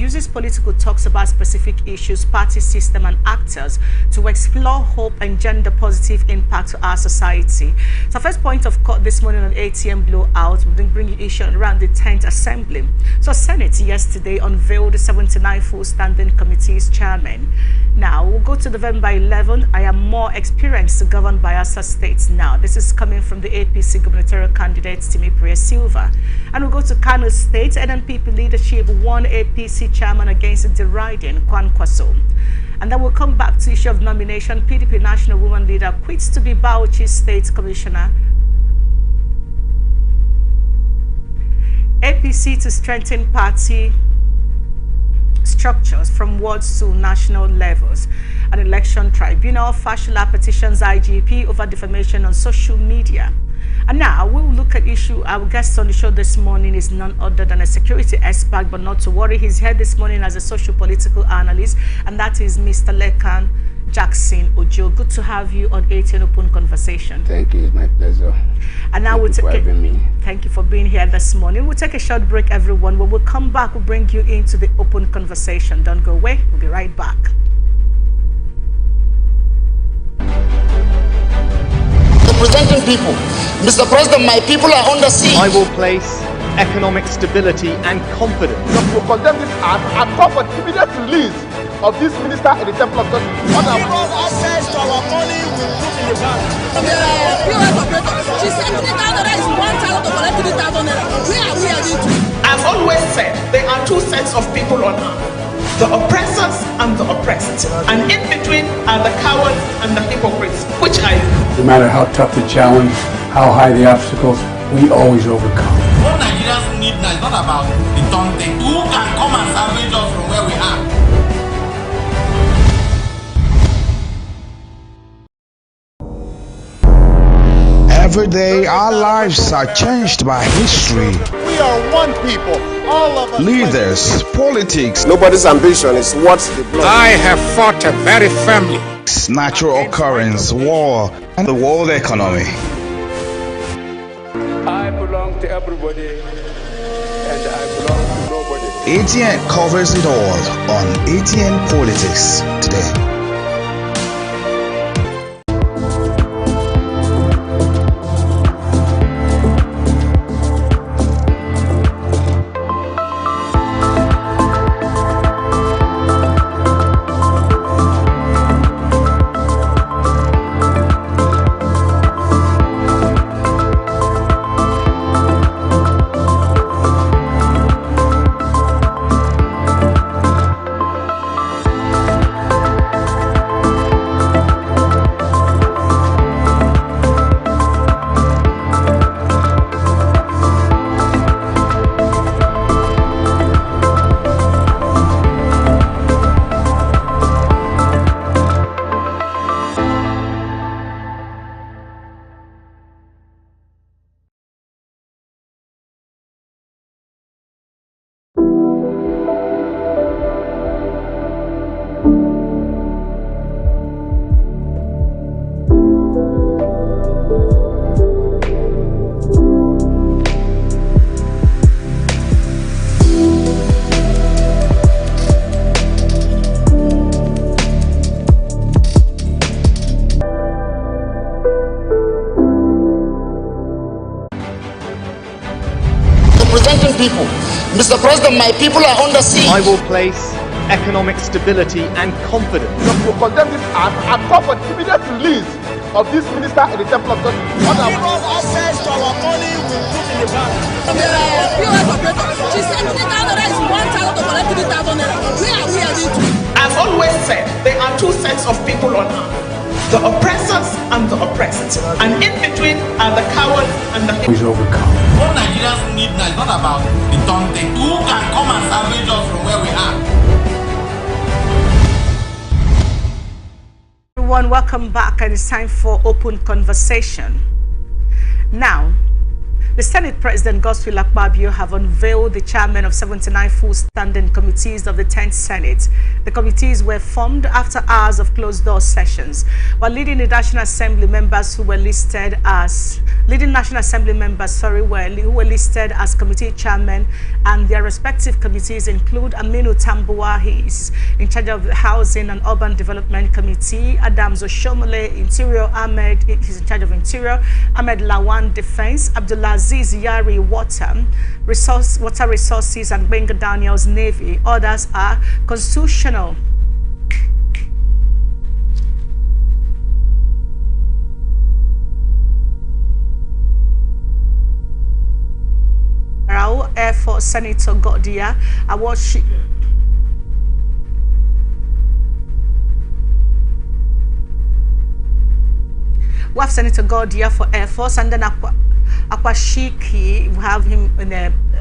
uses political talks about specific issues, party system and actors to explore hope and gender positive impact to our society. So first point of court this morning on ATM blowout, we bring you issue around the 10th Assembly. So Senate yesterday unveiled the 79 full standing committee's chairman. Now we'll go to November 11. I am more experienced to govern Bayelsa State now. This is coming from the APC gubernatorial candidate Timi Silva. And we'll go to Kano State. NNPP leadership won APC chairman against the deriding Kwan Kwaso. And then we'll come back to the issue of nomination. PDP national woman leader quits to be Bauchi State Commissioner. APC to strengthen party structures from wards to national levels. An election tribunal, Fashula petitions IGP over defamation on social media. And now we'll look at issue. Our guest on the show this morning is none other than a security expert, but not to worry. He's here this morning as a social political analyst, and that is Mr. Lekan Jackson Ojo. Good to have you on ATN Open Conversation. Thank you, it's my pleasure. And now thank you for being here this morning. We'll take a short break, everyone. When we'll come back, we'll bring you into the open conversation. Don't go away. We'll be right back. Representing people. Mr. President, my people are under siege. I will place economic stability and confidence. We will condemn this act and call for the immediate release of this minister in the Temple of God. Give us access to our money we put in the bank. POS operator, she said 3,000 is 1,000 to collect 3,000 naira. Where are we heading to? I've always said there are two sets of people on earth. The oppressors and the oppressed. And in between are the cowards and the hypocrites. Which are you? No matter how tough the challenge, how high the obstacles, we always overcome. What Nigerians need now is not about the taunting. Who can come and salvage us from where we are? Every day, our lives are changed by history. We are one people, all of us. Leaders, politics. Nobody's ambition is what the blood. I have fought very firmly. Natural occurrence, war, and the world economy. I belong to everybody, and I belong to nobody. ATN covers it all on ATN Politics today. Representing people. Mr. President, my people are under siege. I will place economic stability and confidence. We will condemn this act and call for the immediate release of this minister in the Temple of God. Give us access to our money we put in the bank. POS operator, she said 3,000 is 1,000 to collect 3,000 naira. Where are we heading to? I've always said there are two sets of people on earth. The oppressors and the oppressed. And in between are the cowards and the hypocrites. Always overcome. What Nigerians need now is not about the taunting. Who can come and salvage us from where we are? Everyone, welcome back, and it's time for open conversation. Now, The Senate President Godswill Akpabio have unveiled the chairman of 79 full standing committees of the 10th Senate. The committees were formed after hours of closed-door sessions, while leading National Assembly members who were listed as who were listed as committee chairmen, and their respective committees include Aminu Tambuwa, he is in charge of the Housing and Urban Development Committee; Adams Oshomole, Interior; Ahmed, he's in charge of Interior; Ahmed Lawan, Defense; Abdulaziz Yari, Water Resources; and Benga Daniels, Navy. Others are Constitutional, Air Force Senator Godia, we have Senator Godia for Air Force, and then Akwashiki, we have him in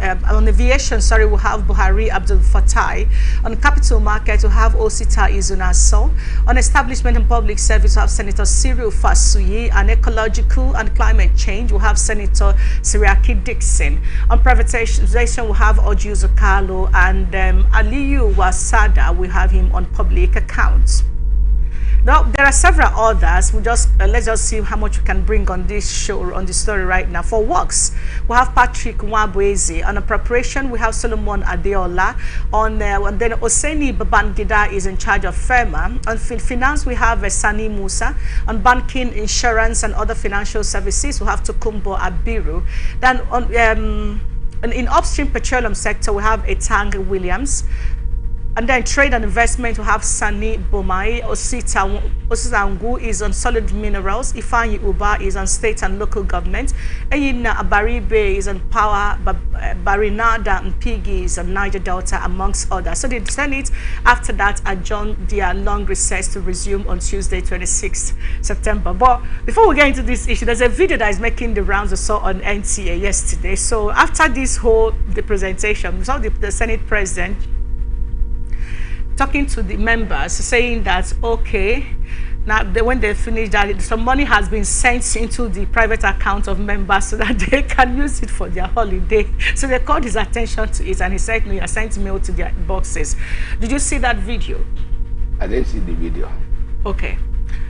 on aviation, we have Buhari Abdul Fatai. On capital market, we have Osita Izunaso. On establishment and public service, we have Senator Cyril Fasuyi. On ecological and climate change, we have Senator Siriaki Dixon. On privatization, we have Oju Zokalo, and Aliyu Wasada, we have him on public accounts. Now, there are several others. Let's just see how much we can bring on this show, on this story right now. For works, we have Patrick Nwabweze. On appropriation, we have Solomon Adeola. And then Oseni Babangida is in charge of FEMA. On finance, we have Sani Musa. On banking, insurance, and other financial services, we have Tokumbo Abiru. Then in upstream petroleum sector, we have Etang Williams. And then trade and investment, we have Sani Bomai. Osita Ngu is on solid minerals. Ifanyi Uba is on state and local government. Eyina Abaribe is on power. Barinada and Piggy is on Niger Delta, amongst others. So the Senate, after that, adjourned their long recess to resume on Tuesday, 26th September. But before we get into this issue, there's a video that is making the rounds I saw on NTA yesterday. So after this whole presentation, we saw the Senate President talking to the members, saying that, okay, now when they finish that, some money has been sent into the private account of members so that they can use it for their holiday. So they called his attention to it, and he said, no, you sent mail to their boxes. Did you see that video? I didn't see the video. Okay.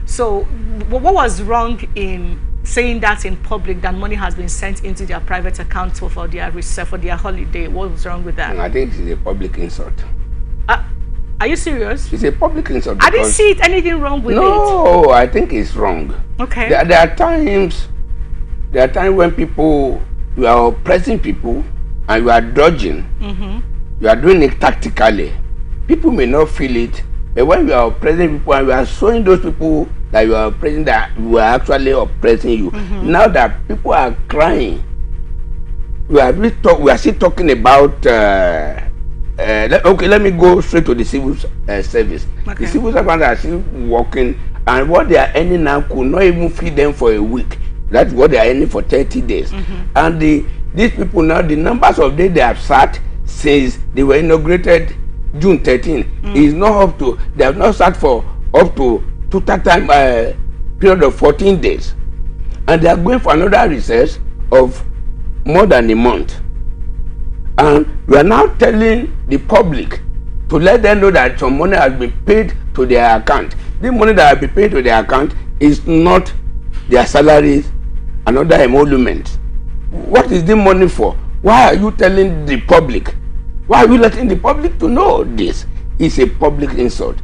So what was wrong in saying that in public, that money has been sent into their private account for their reserve, for their holiday? What was wrong with that? I think it's a public insult. Are you serious? It's a public insult. I didn't see anything wrong with it. No, I think it's wrong. Okay. There are times when you are oppressing people and you are dodging. You are doing it tactically. People may not feel it, but when you are oppressing people and you are showing those people that you are oppressing, that you are actually oppressing you. Now that people are crying, we are still talking about. Okay, let me go straight to the civil service. Okay. The civil servants are still working, and what they are earning now could not even feed them for a week. That's what they are earning for 30 days. And these people now, the numbers of days they have sat since they were inaugurated June 13 is not up to, they have not sat for up to total time period of 14 days. And they are going for another recess of more than a month. And we are now telling the public to let them know that some money has been paid to their account. The money that has been paid to their account is not their salaries and other emoluments. What is the money for? Why are you telling the public? Why are you letting the public to know this? It's a public insult.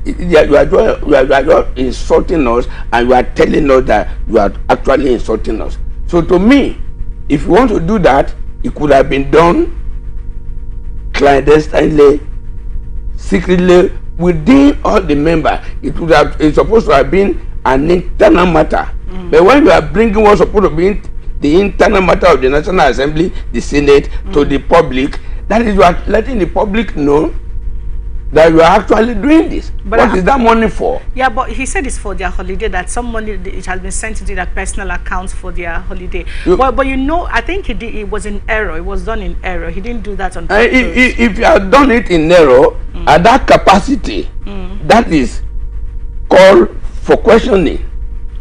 You are just insulting us, and you are telling us that you are actually insulting us. So to me, if you want to do that, it could have been done clandestinely, secretly, within all the members. It's supposed to have been an internal matter. But when you are bringing what's supposed to be the internal matter of the National Assembly, the Senate, to the public, that is, you are letting the public know that you are actually doing this. But what is that money for? Yeah, but he said it's for their holiday, that some money it has been sent into their personal accounts for their holiday. But you know, I think it was in error. It was done in error. He didn't do that on purpose. If you have done it in error, at that capacity, that is called for questioning.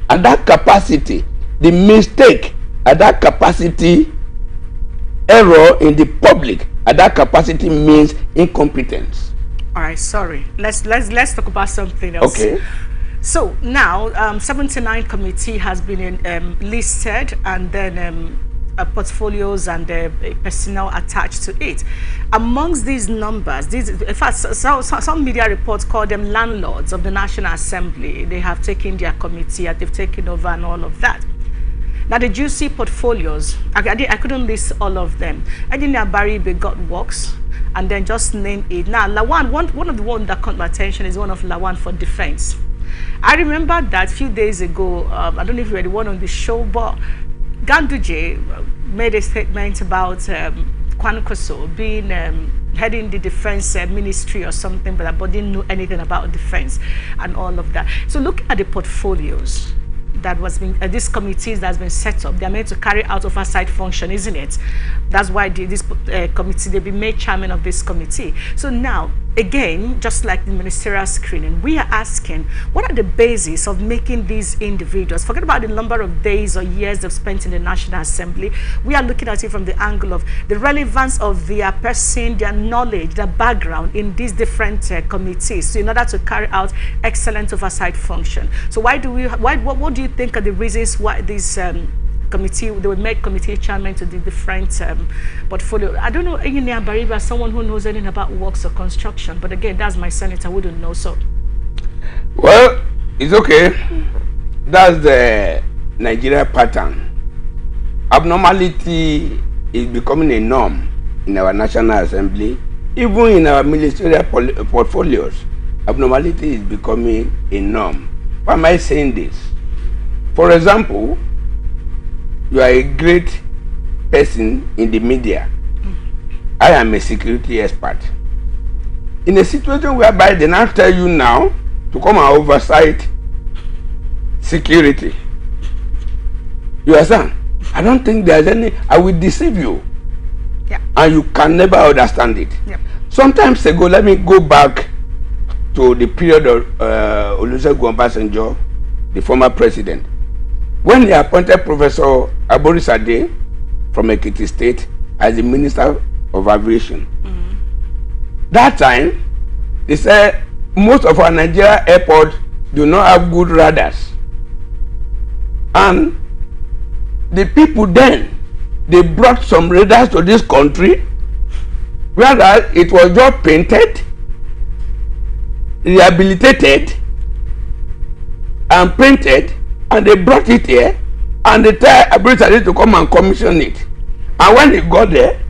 At that capacity, the mistake at that capacity error in the public, and that capacity means incompetence. All right, sorry. Let's talk about something else. Okay. So now, 79 committee has been listed, and then portfolios and personnel attached to it. Amongst these numbers, in fact, some media reports call them landlords of the National Assembly. They have taken their committee, and they've taken over and all of that. Now, the juicy portfolios, I couldn't list all of them. Engineer Baribe got works, and then just name it. Now, Lawan, one of the ones that caught my attention is one of Lawan for defense. I remember that a few days ago, I don't know if you were the one on the show, but Ganduje made a statement about Kwankwaso being heading the defense ministry or something, but didn't know anything about defense and all of that. So look at the portfolios that was being, these committees that's been set up. They're meant to carry out oversight function, isn't it? That's why this committee, they've been made chairman of this committee. So now, again, just like the ministerial screening, we are asking, what are the basis of making these individuals, forget about the number of days or years they've spent in the National Assembly, we are looking at it from the angle of the relevance of their person, their knowledge, their background in these different committees, so in order to carry out excellent oversight function. So what do you think are the reasons why this committee, they would make committee chairman to the different portfolio? I don't know, Engineer Bariba, someone who knows anything about works or construction, but again, that's my senator, I wouldn't know. So, well, it's okay. That's the Nigeria pattern. Abnormality is becoming a norm in our National Assembly, even in our ministerial portfolios. Abnormality is becoming a norm. Why am I saying this? For example, you are a great person in the media. I am a security expert. In a situation whereby they now tell you now to come and oversight security, you understand? I don't think there's any, I will deceive you. Yeah. And you can never understand it. Yeah. Sometimes ago, let me go back to the period of Olusegun Obasanjo, the former president. When he appointed Professor Aborisade from Ekiti State as the Minister of Aviation, that time, they said most of our Nigeria airports do not have good radars. And the people then, they brought some radars to this country, whereas it was just painted, rehabilitated, and painted, and they brought it here, and they tell Aborisade to come and commission it. And when he got there,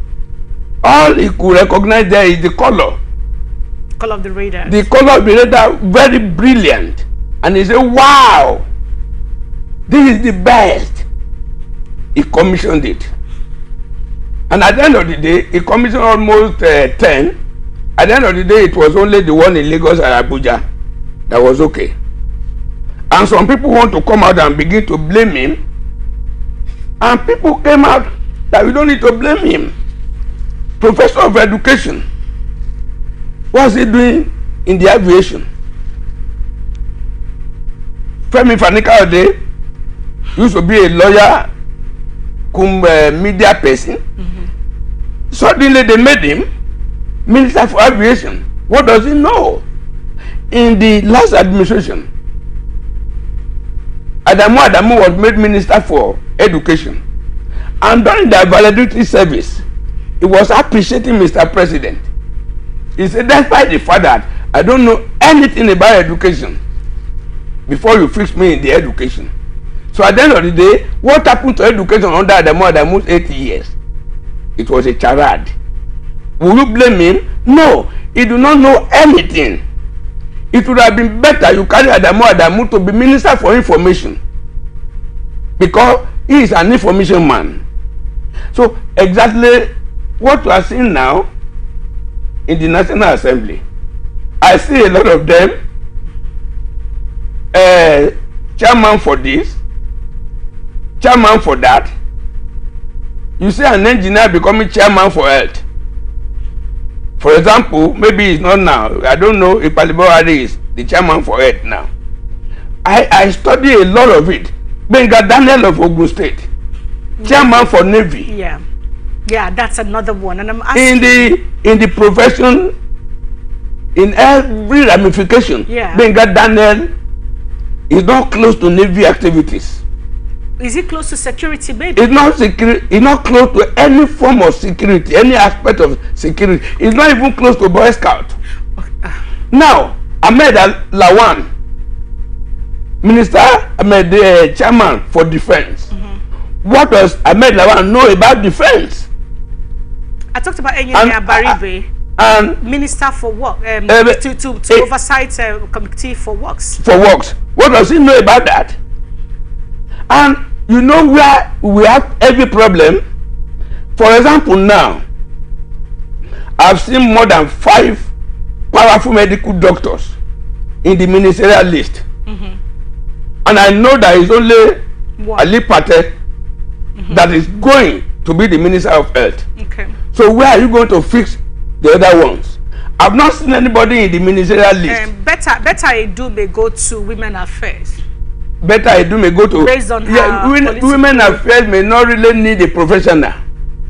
all he could recognize there is the color. Color of the radar. The color of the radar, very brilliant. And he said, wow, this is the best. He commissioned it. And at the end of the day, he commissioned almost 10. At the end of the day, it was only the one in Lagos and Abuja that was okay. And some people want to come out and begin to blame him. And people came out that we don't need to blame him. Professor of Education. What's he doing in the aviation? Femi Fani-Kayode used to be a lawyer, media person. Suddenly they made him Minister for Aviation. What does he know? In the last administration, Adamu was made Minister for Education. And during the valedictory service, he was appreciating Mr. President. He said, despite the fact that I don't know anything about education, before you fix me in the education. So at the end of the day, what happened to education under Adamu's 80 years? It was a charade. Will you blame him? No, he do not know anything. It would have been better you carry Adamu to be Minister for Information, because he is an information man. So exactly what we are seeing now in the National Assembly, I see a lot of them, chairman for this, chairman for that. You see an engineer becoming chairman for health. For example, maybe it's not now. I don't know if Palibawari is the chairman for health now. I study a lot of it. Benga Daniel of Ogun State, chairman for Navy. Yeah. Yeah, that's another one. And I'm asking in the profession, in every ramification. Yeah. Benga Daniel is not close to Navy activities. Is it close to security, maybe? It's not security. It's not close to any form of security, any aspect of security. It's not even close to Boy Scout. Now, Ahmed Lawan, Minister, the chairman for defense. What does Ahmed Lawan know about defense? I talked about Engineer Baribe, and Minister for Work, to oversight committee for works. For works. What does he know about that? And you know where we have every problem? For example, now, I've seen more than 5 powerful medical doctors in the ministerial list. And I know there is only Ali Pate that is going to be the Minister of Health. Okay. So where are you going to fix the other ones? I've not seen anybody in the ministerial list. Better Edu may go to Women Affairs. Better Edu may go to... Based on Women Affairs may not really need a professional.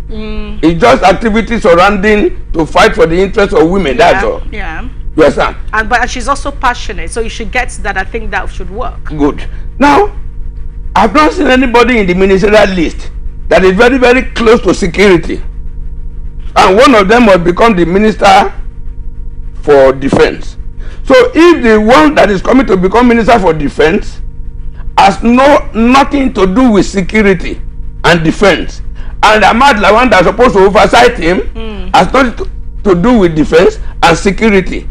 It's just activities surrounding to fight for the interests of women, that's all. Yeah. You understand? But she's also passionate, so you should get that. I think that should work. Good. Now, I've not seen anybody in the ministerial list that is very, very close to security. And one of them must become the Minister for Defense. So if the one that is coming to become Minister for Defense has nothing to do with security and defense, and Ahmad Lawan that's supposed to oversight him has nothing to do with defense and security,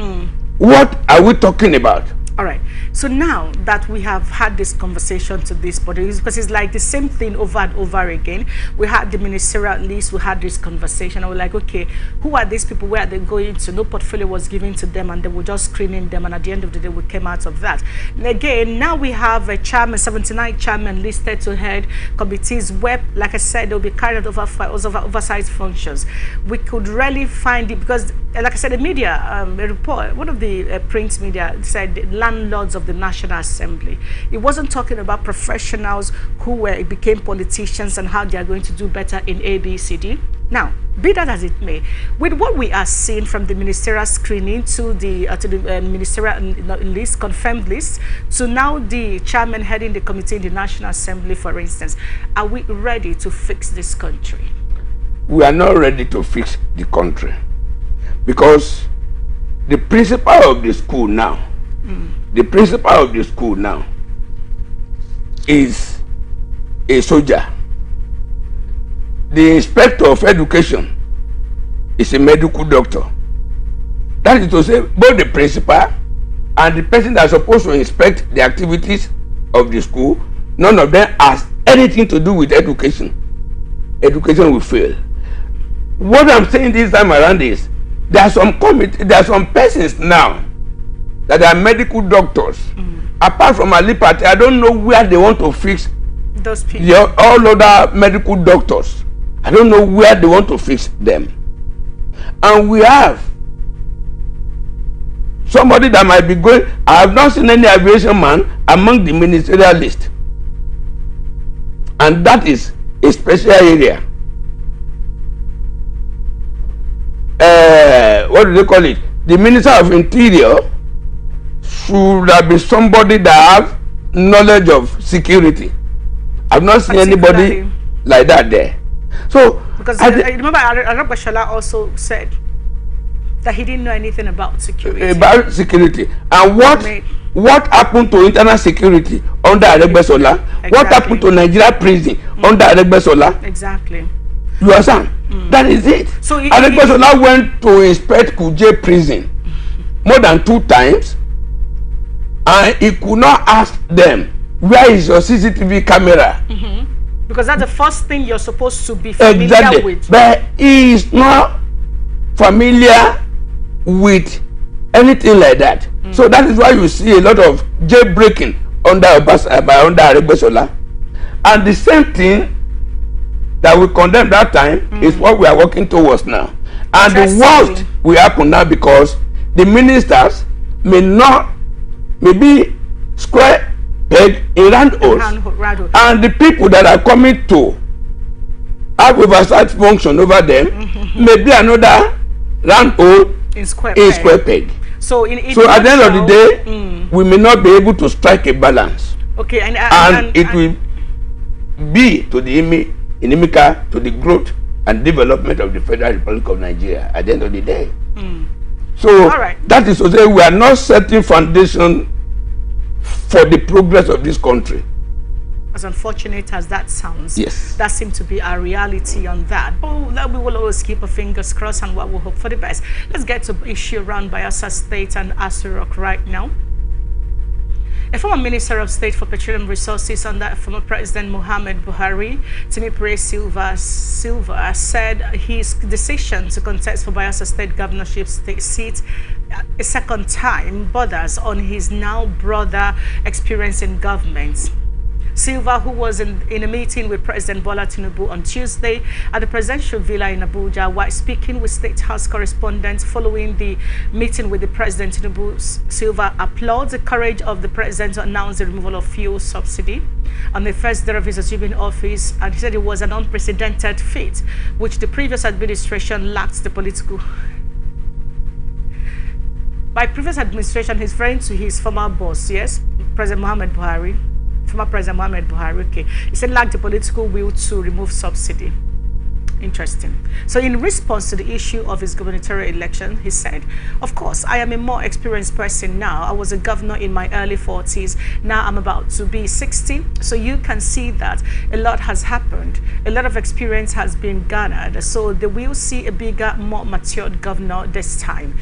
what are we talking about? All right. So now that we have had this conversation to this body, because it's like the same thing over and over again. We had the ministerial list, we had this conversation, and we're like, okay, who are these people? Where are they going to? No portfolio was given to them, and they were just screening them, and at the end of the day, we came out of that. And again, now we have a chairman, 79 chairman listed to head committees where, like I said, they'll be carried out over oversight functions. We could really find it because, like I said, the media, a report, one of the print media said landlords of the National Assembly. It wasn't talking about professionals who became politicians and how they are going to do better in ABCD. Now, be that as it may, with what we are seeing from the ministerial screening to the ministerial list, confirmed list, to now the chairman heading the committee in the National Assembly, for instance, are we ready to fix this country? We are not ready to fix the country because the principal of the school now, is a soldier. The inspector of education is a medical doctor. That is to say, both the principal and the person that is supposed to inspect the activities of the school, none of them has anything to do with education. Education will fail. What I'm saying this time around is there are some persons now that are medical doctors. Apart from Ali Pate, I don't know where they want to fix those people. All other medical doctors. I don't know where they want to fix them. And we have somebody that might be going. I have not seen any aviation man among the ministerial list. And that is a special area. What do they call it? The Minister of Interior should have been somebody that have knowledge of security. I've not seen anybody like that there. So because I remember Arab Bashala also said that he didn't know anything about security. And what happened to internal security under Arab Bashala? Exactly. What happened to Nigeria prison under Arab Bashala? Exactly. You understand? That is it. So Arab Bashala went to inspect Kuje prison more than 2 times. And he could not ask them, where is your CCTV camera? Because that's the first thing you're supposed to be familiar with. But he is not familiar with anything like that. So that is why you see a lot of jailbreaking under Arabessola. And the same thing that we condemned that time is what we are working towards now. And the worst will happen now because the ministers may be square peg in round holes, and the people that are coming to have oversight function over them, maybe another round hole in square peg. So at the end of the day, we may not be able to strike a balance. Okay, and it will be to the inimical to the growth and development of the Federal Republic of Nigeria at the end of the day. So that is to say, we are not setting foundation for the progress of this country. As unfortunate as that sounds, yes, that seems to be our reality on that. But we will always keep our fingers crossed and what we hope for the best. Let's get to issue around Bayelsa State and Aso Rock right now. A former Minister of State for Petroleum Resources under former President Muhammad Buhari, Timipre Silva, said his decision to contest for Bayelsa State governorship seat a second time borders on his now broader experience in government. Silva, who was in a meeting with President Bola Tinubu on Tuesday at the presidential villa in Abuja, while speaking with State House correspondents following the meeting with the President Tinubu, Silva applauds the courage of the president to announce the removal of fuel subsidy on the first day of his assuming office, and he said it was an unprecedented feat, which the previous administration lacked the political. By previous administration, he's referring to his former boss, yes, President Muhammad Buhari. Former President Muhammad Buhari, okay. He said lacked the political will to remove subsidy. Interesting. So in response to the issue of his gubernatorial election, he said, of course, I am a more experienced person now. I was a governor in my early 40s. Now I'm about to be 60. So you can see that a lot has happened. A lot of experience has been garnered. So they will see a bigger, more matured governor this time.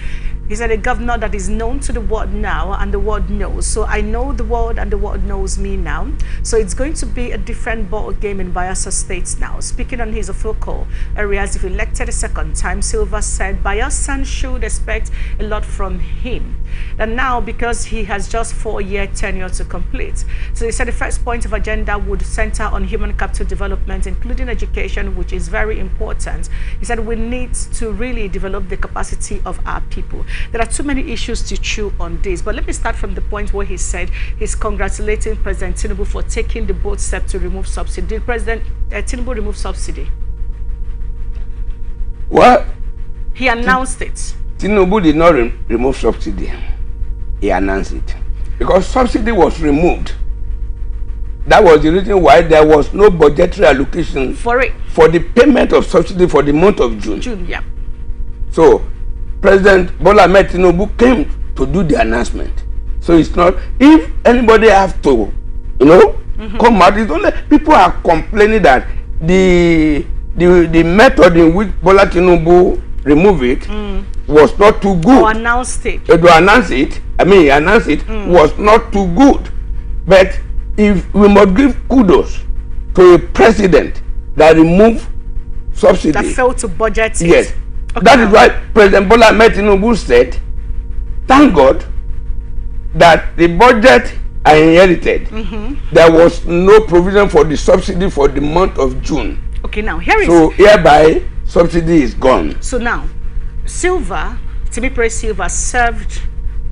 He said a governor that is known to the world now and the world knows. So I know the world and the world knows me now. So it's going to be a different ball game in Bayelsa State now. Speaking on his official areas, if elected a second time, Silva said Bayelsan should expect a lot from him. And now, because he has just 4-year tenure to complete. So he said the first point of agenda would center on human capital development, including education, which is very important. He said we need to really develop the capacity of our people. There are too many issues to chew on this, but let me start from the point where he said he's congratulating President Tinubu for taking the bold step to remove subsidy. Did President Tinubu remove subsidy? Well, he announced it. Tinubu did not remove subsidy. He announced it. Because subsidy was removed. That was the reason why there was no budgetary allocation for it, for the payment of subsidy for the month of June. June, yeah. So President Bola Ahmed Tinubu came to do the announcement. So it's not, if anybody have to, come out, it's only people are complaining that the method in which Bola Tinubu removed it was not too good. Or announced it. To announce it, was not too good. But if we must give kudos to a president that removed subsidy. That failed to budget it. Yes. Okay. That is why President Bola Ahmed Tinubu said, thank God that the budget I inherited, there was no provision for the subsidy for the month of June. Okay, now here is... So hereby, subsidy is gone. So now, Timipre Silva served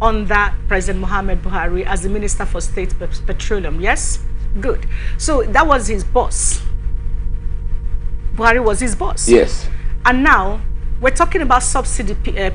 under President Muhammad Buhari as the Minister for State Petroleum, yes? Good. So that was his boss. Buhari was his boss. Yes. And now, we're talking about subsidy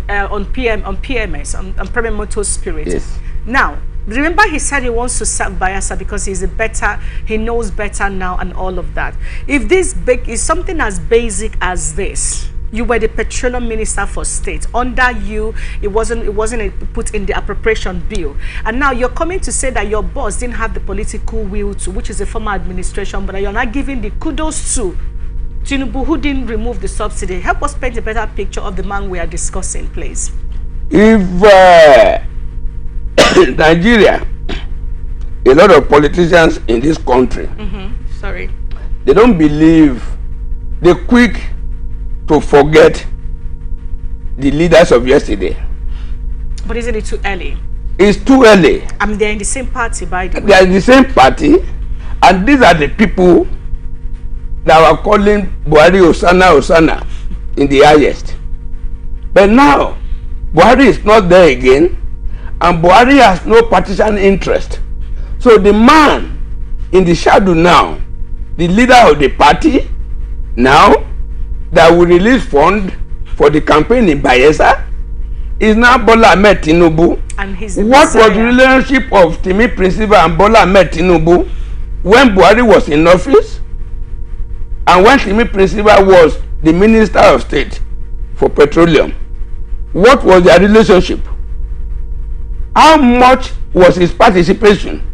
on PMS, on Premier Motor Spirit. Yes. Now, remember he said he wants to serve Bayelsa because he knows better now and all of that. If this is something as basic as this, you were the petroleum minister for state. Under you, it wasn't put in the appropriation bill. And now you're coming to say that your boss didn't have the political will to, which is a former administration, but you're not giving the kudos to Tinubu, who didn't remove the subsidy. Help us paint a better picture of the man we are discussing, please. If Nigeria, a lot of politicians in this country, they don't believe, they're quick to forget the leaders of yesterday. But isn't it too early? It's too early. I mean, they're in the same party, by the way. They're in the same party, and these are the people that were calling Buhari Osana in the highest. But now, Buhari is not there again, and Buhari has no partisan interest. So the man in the shadow now, the leader of the party, Now that we release fund for the campaign in Bayelsa, is now Bola Ahmed Tinubu. And his what was the relationship of Timi Principal and Bola Ahmed Tinubu when Buhari was in office and when Timi Principal was the Minister of State for Petroleum? What was their relationship? How much was his participation?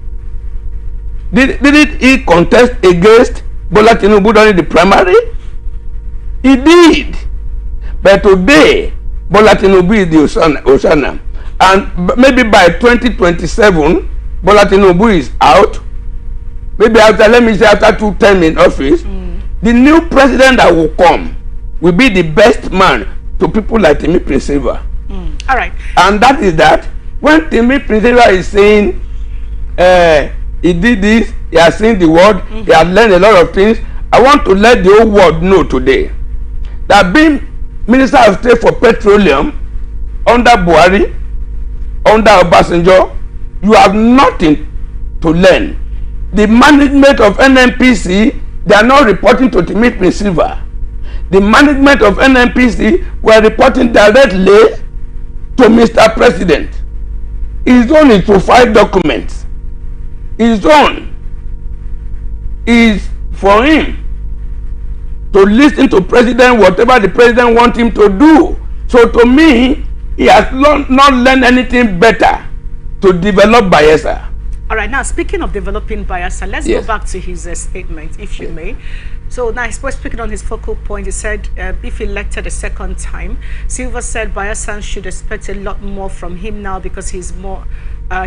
Did he contest against Bola Tinubu during the primary? He did. But today, Bola Tinubu is the Osana. And maybe by 2027, Bola Tinubu is out. Maybe after, let me say, after 2 terms in office, the new president that will come will be the best man to people like Timi Principal. All right. And that is that when Timi Principal is saying he did this, he has seen the world, he has learned a lot of things, I want to let the whole world know today that being Minister of State for Petroleum under Buhari, under Obasanjo, you have nothing to learn. The management of NNPC, they are not reporting to Timi Principal. The management of NNPC were reporting directly to Mr. President. His own is to file documents. His own is for him to listen to president, whatever the president wants him to do. So to me, he has not learned anything better to develop Bayelsa. All right, now speaking of developing Bayelsa, let's go back to his statement, if you may. So now, speaking on his focal point, he said if elected a second time, Silva said Bayelsa should expect a lot more from him now because he's more,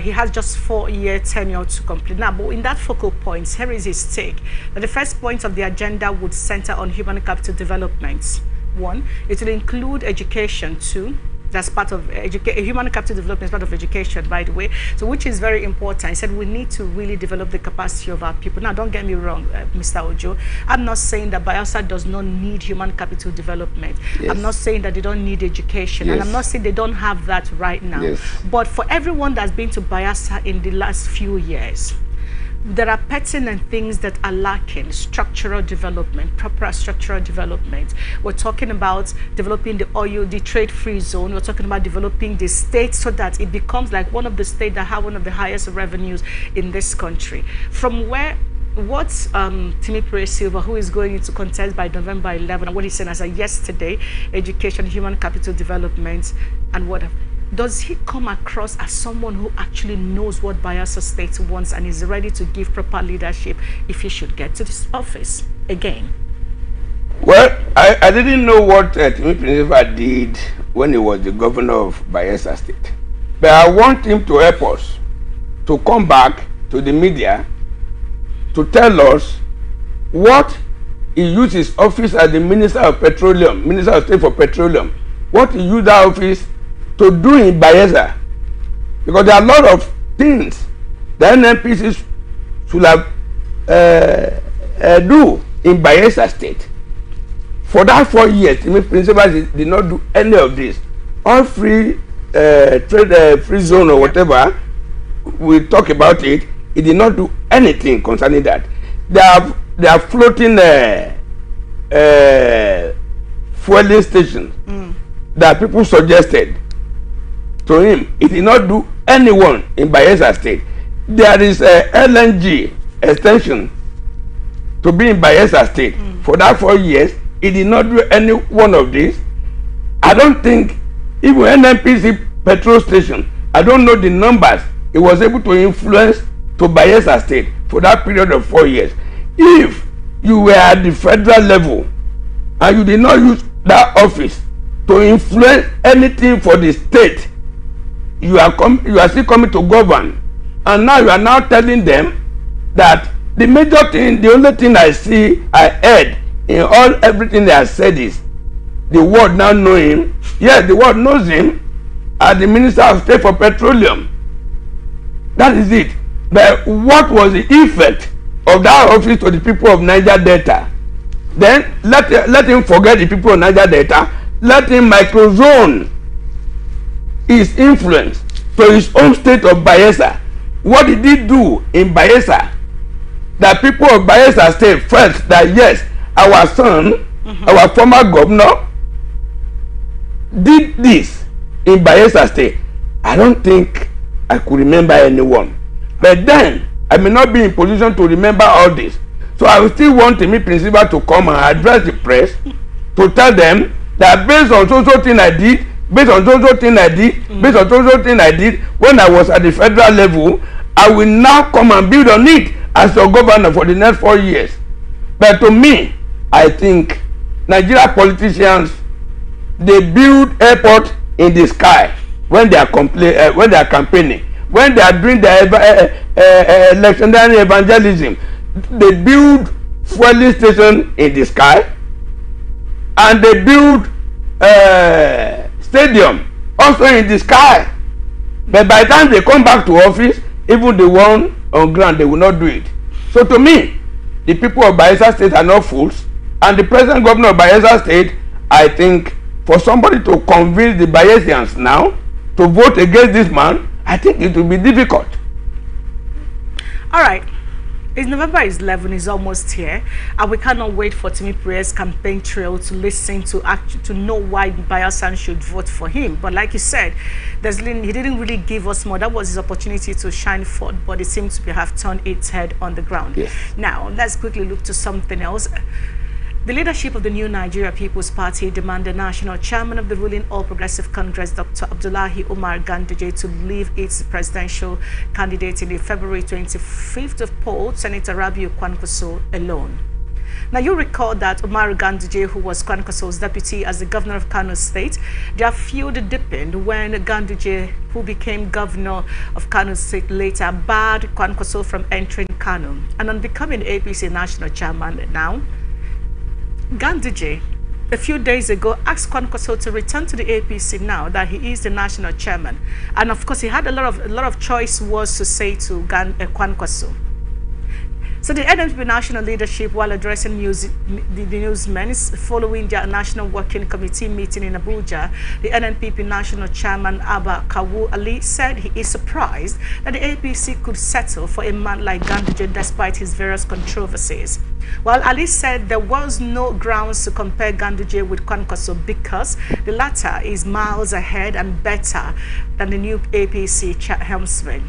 he has just 4-year tenure to complete. Now, but in that focal point, here is his take. That the first point of the agenda would center on human capital development. 1, it will include education. 2, that's part of human capital development is part of education, by the way, so which is very important. I said we need to really develop the capacity of our people. Now, don't get me wrong, Mr. Ojo, I'm not saying that Bayelsa does not need human capital development. I'm not saying that they don't need education, and I'm not saying they don't have that right now. But for everyone that's been to Bayelsa in the last few years, there are pertinent things that are lacking: structural development, proper structural development. We're talking about developing the trade-free zone. We're talking about developing the state so that it becomes like one of the states that have one of the highest revenues in this country. From where what Timi Silva, who is going into contest by November 11, and what he said as a yesterday, education, human capital development, and whatever. Does he come across as someone who actually knows what Bayelsa State wants and is ready to give proper leadership if he should get to this office again? Well, I didn't know what Timi Principal did when he was the governor of Bayelsa State. But I want him to help us to come back to the media to tell us what he used his office as the Minister of Petroleum, Minister of State for Petroleum, what he used that office to do in Bayelsa, because there are a lot of things the NNPC should have do in Bayelsa State. For that 4 years, Timi Principal did not do any of this. All free trade free zone or whatever, we talk about it. He did not do anything concerning that. They are floating fueling stations that people suggested to him. He did not do anyone in Bayelsa State. There is a LNG extension to be in Bayelsa State. For that 4 years, he did not do any one of these. I don't think even NNPC petrol station, I don't know the numbers he was able to influence to Bayelsa State for that period of 4 years. If you were at the federal level and you did not use that office to influence anything for the state, you are still coming to govern, and now you are now telling them that the major thing, the only thing I heard in everything they have said is the world now know him. Yes, the world knows him as the Minister of State for Petroleum. That is it. But what was the effect of that office to the people of Niger Delta? Then let him forget the people of Niger Delta. Let him microzone his influence to his own state of Bayelsa. What did he do in Bayelsa that people of Bayelsa State felt that yes, our son, our former governor, did this in Bayelsa State, I don't think I could remember anyone. But then, I may not be in position to remember all this. So I will still want me principal to come and address the press to tell them that based on so thing I did, based on so thing I did, based on so thing I did when I was at the federal level, I will now come and build on it as your governor for the next 4 years. But to me, I think Nigeria politicians, they build airport in the sky when they are campaigning, when they are doing their electionary evangelism. They build fueling station in the sky, and they build stadium also in the sky. But by the time they come back to office, even the one on ground, they will not do it. So to me, the people of Bayelsa State are not fools, and the present governor of Bayelsa State, I think, for somebody to convince the Bayelsians now to vote against this man, I think it will be difficult. All right. It's November 11 is almost here, and we cannot wait for Timi Praye's campaign trail to listen to know why Bayelsa should vote for him. But like you said, he didn't really give us more. That was his opportunity to shine forth, but it seems to have turned its head on the ground. Yes. Now, let's quickly look to something else. The leadership of the New Nigeria People's Party demanded National Chairman of the ruling All Progressive Congress, Dr. Abdullahi Umar Ganduje, to leave its presidential candidate in the February 25th of poll, Senator Rabiu Kwankwaso, alone. Now, you recall that Umar Ganduje, who was Kwankwaso's deputy as the governor of Kano State, their feud deepened when Ganduje, who became governor of Kano State later, barred Kwankwaso from entering Kano. And on becoming APC national chairman now, Ganduje, a few days ago, asked Kwankwaso to return to the APC now that he is the national chairman. And of course, he had a lot of choice words to say to Kwankwaso. So the NNPP national leadership, while addressing the newsmen following their national working committee meeting in Abuja, the NNPP national chairman Abba Kawu Ali said he is surprised that the APC could settle for a man like Ganduje despite his various controversies. While Ali said there was no grounds to compare Ganduje with Kwankwaso because the latter is miles ahead and better than the new APC helmsman.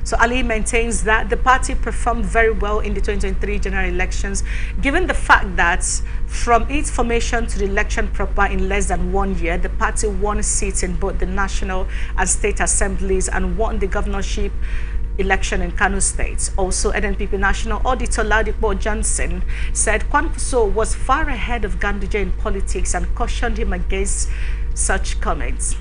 So Ali maintains that the party performed very well in the 2023 general elections, given the fact that from its formation to the election proper in less than 1 year, the party won seats in both the national and state assemblies and won the governorship election in Kano State. Also, NNPP National Auditor Ladipo Johnson said Kwankwaso was far ahead of Ganduje in politics and cautioned him against such comments.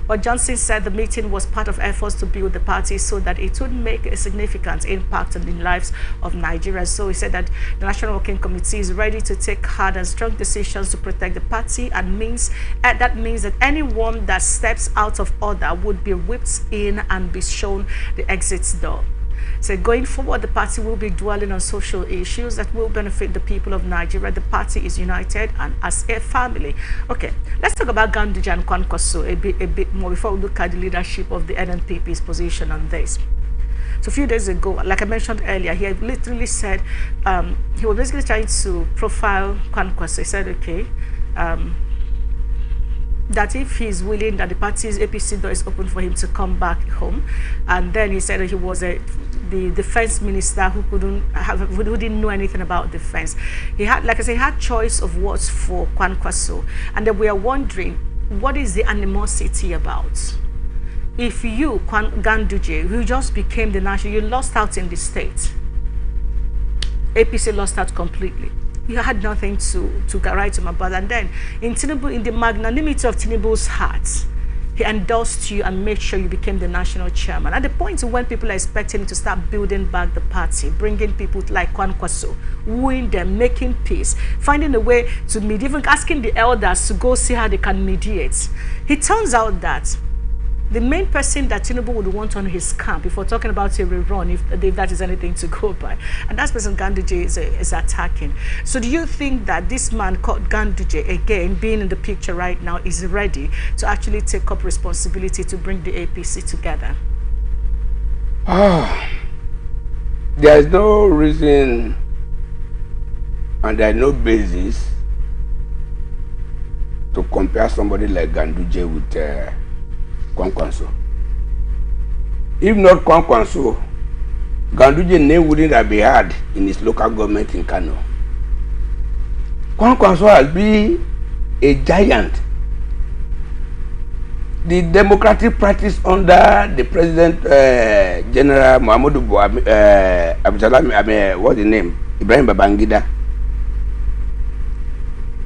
But Johnson said the meeting was part of efforts to build the party so that it would make a significant impact on the lives of Nigerians. So he said that the National Working Committee is ready to take hard and strong decisions to protect the party, and that means that anyone that steps out of order would be whipped in and be shown the exit door. So going forward, the party will be dwelling on social issues that will benefit the people of Nigeria. The party is united and as a family. Okay, let's talk about Ganduje and Kwankwaso a bit more before we look at the leadership of the NNPP's position on this. So a few days ago, like I mentioned earlier, he had literally said, he was basically trying to profile Kwankwaso. He said, okay, that if he's willing, that the party's APC door is open for him to come back home. And then he said that he was the defense minister who didn't know anything about defense. He had, like I said, he had choice of words for Kwankwaso. And then we are wondering, what is the animosity about? If you, Ganduje, who just became the national, you lost out in the state. APC lost out completely. You had nothing to write him about. And then in the magnanimity of Tinubu's heart, he endorsed you and made sure you became the national chairman. At the point when people are expecting him to start building back the party, bringing people like Kwankwaso, wooing them, making peace, finding a way to mediate, even asking the elders to go see how they can mediate. It turns out that the main person that Tinubu would want on his camp, if we're talking about a rerun, if that is anything to go by, and that's person Ganduje is attacking. So do you think that this man called Ganduje, again, being in the picture right now, is ready to actually take up responsibility to bring the APC together? There is no reason And there is no basis to compare somebody like Ganduje with Kwankwanso. If not Kwankwanso, Ganduje name wouldn't have been heard in his local government in Kano. Kwankwanso has been a giant. The democratic practice under the President General Muhammadu Buhari, what's the name? Ibrahim Babangida.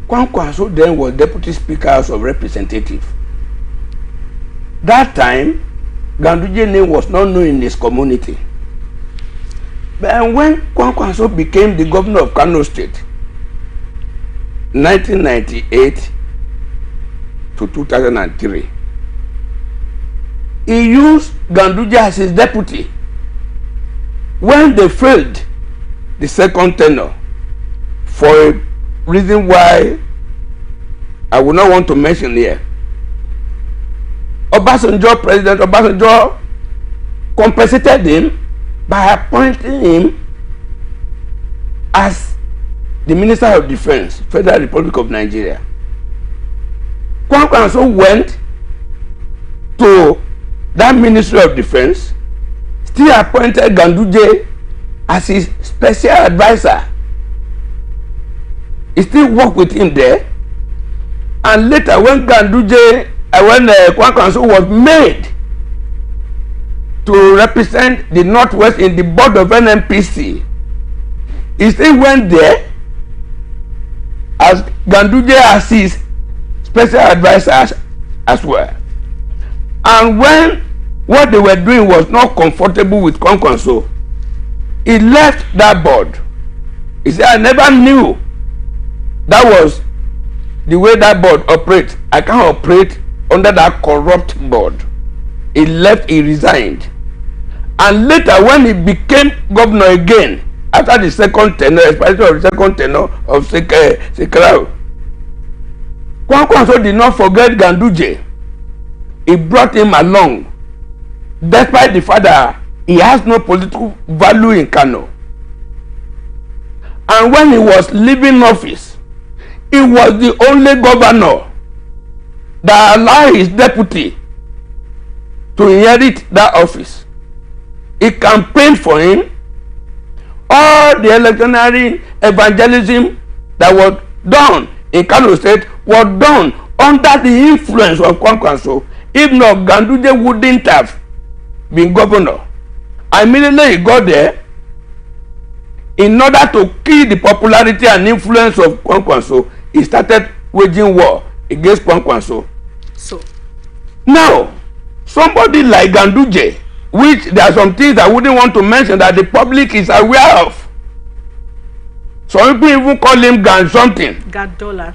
Kwankwanso then was Deputy Speaker House of Representatives. That time, Ganduje's name was not known in his community. But when Kwankwanso became the governor of Kano State, 1998 to 2003, he used Ganduje as his deputy. When they failed the second tenure, for a reason why I would not want to mention here, President Obasanjo compensated him by appointing him as the Minister of Defense, Federal Republic of Nigeria. Kwankwanso went to that Ministry of Defense, still appointed Ganduje as his special advisor. He still worked with him there. And later when Kwankwanso was made to represent the Northwest in the board of NNPC, he still went there as Ganduje as his special advisor as well. And when what they were doing was not comfortable with Kwankwanso, he left that board. He said, I never knew that was the way that board operates. I can't operate under that corrupt board. He left, he resigned. And later when he became governor again, after the second tenure, especially of the second tenure of Sekarau, Kwankwanso did not forget Ganduje. He brought him along, despite the fact that he has no political value in Kano. And when he was leaving office, he was the only governor that allowed his deputy to inherit that office. He campaigned for him. All the electionary evangelism that was done in Kano State was done under the influence of Kwankwanso. If not, Ganduje wouldn't have been governor. Immediately he got there, in order to kill the popularity and influence of Kwankwanso, he started waging war against Kwankwanso. So now, somebody like Ganduje, which there are some things I wouldn't want to mention that the public is aware of. Some people even call him Gandola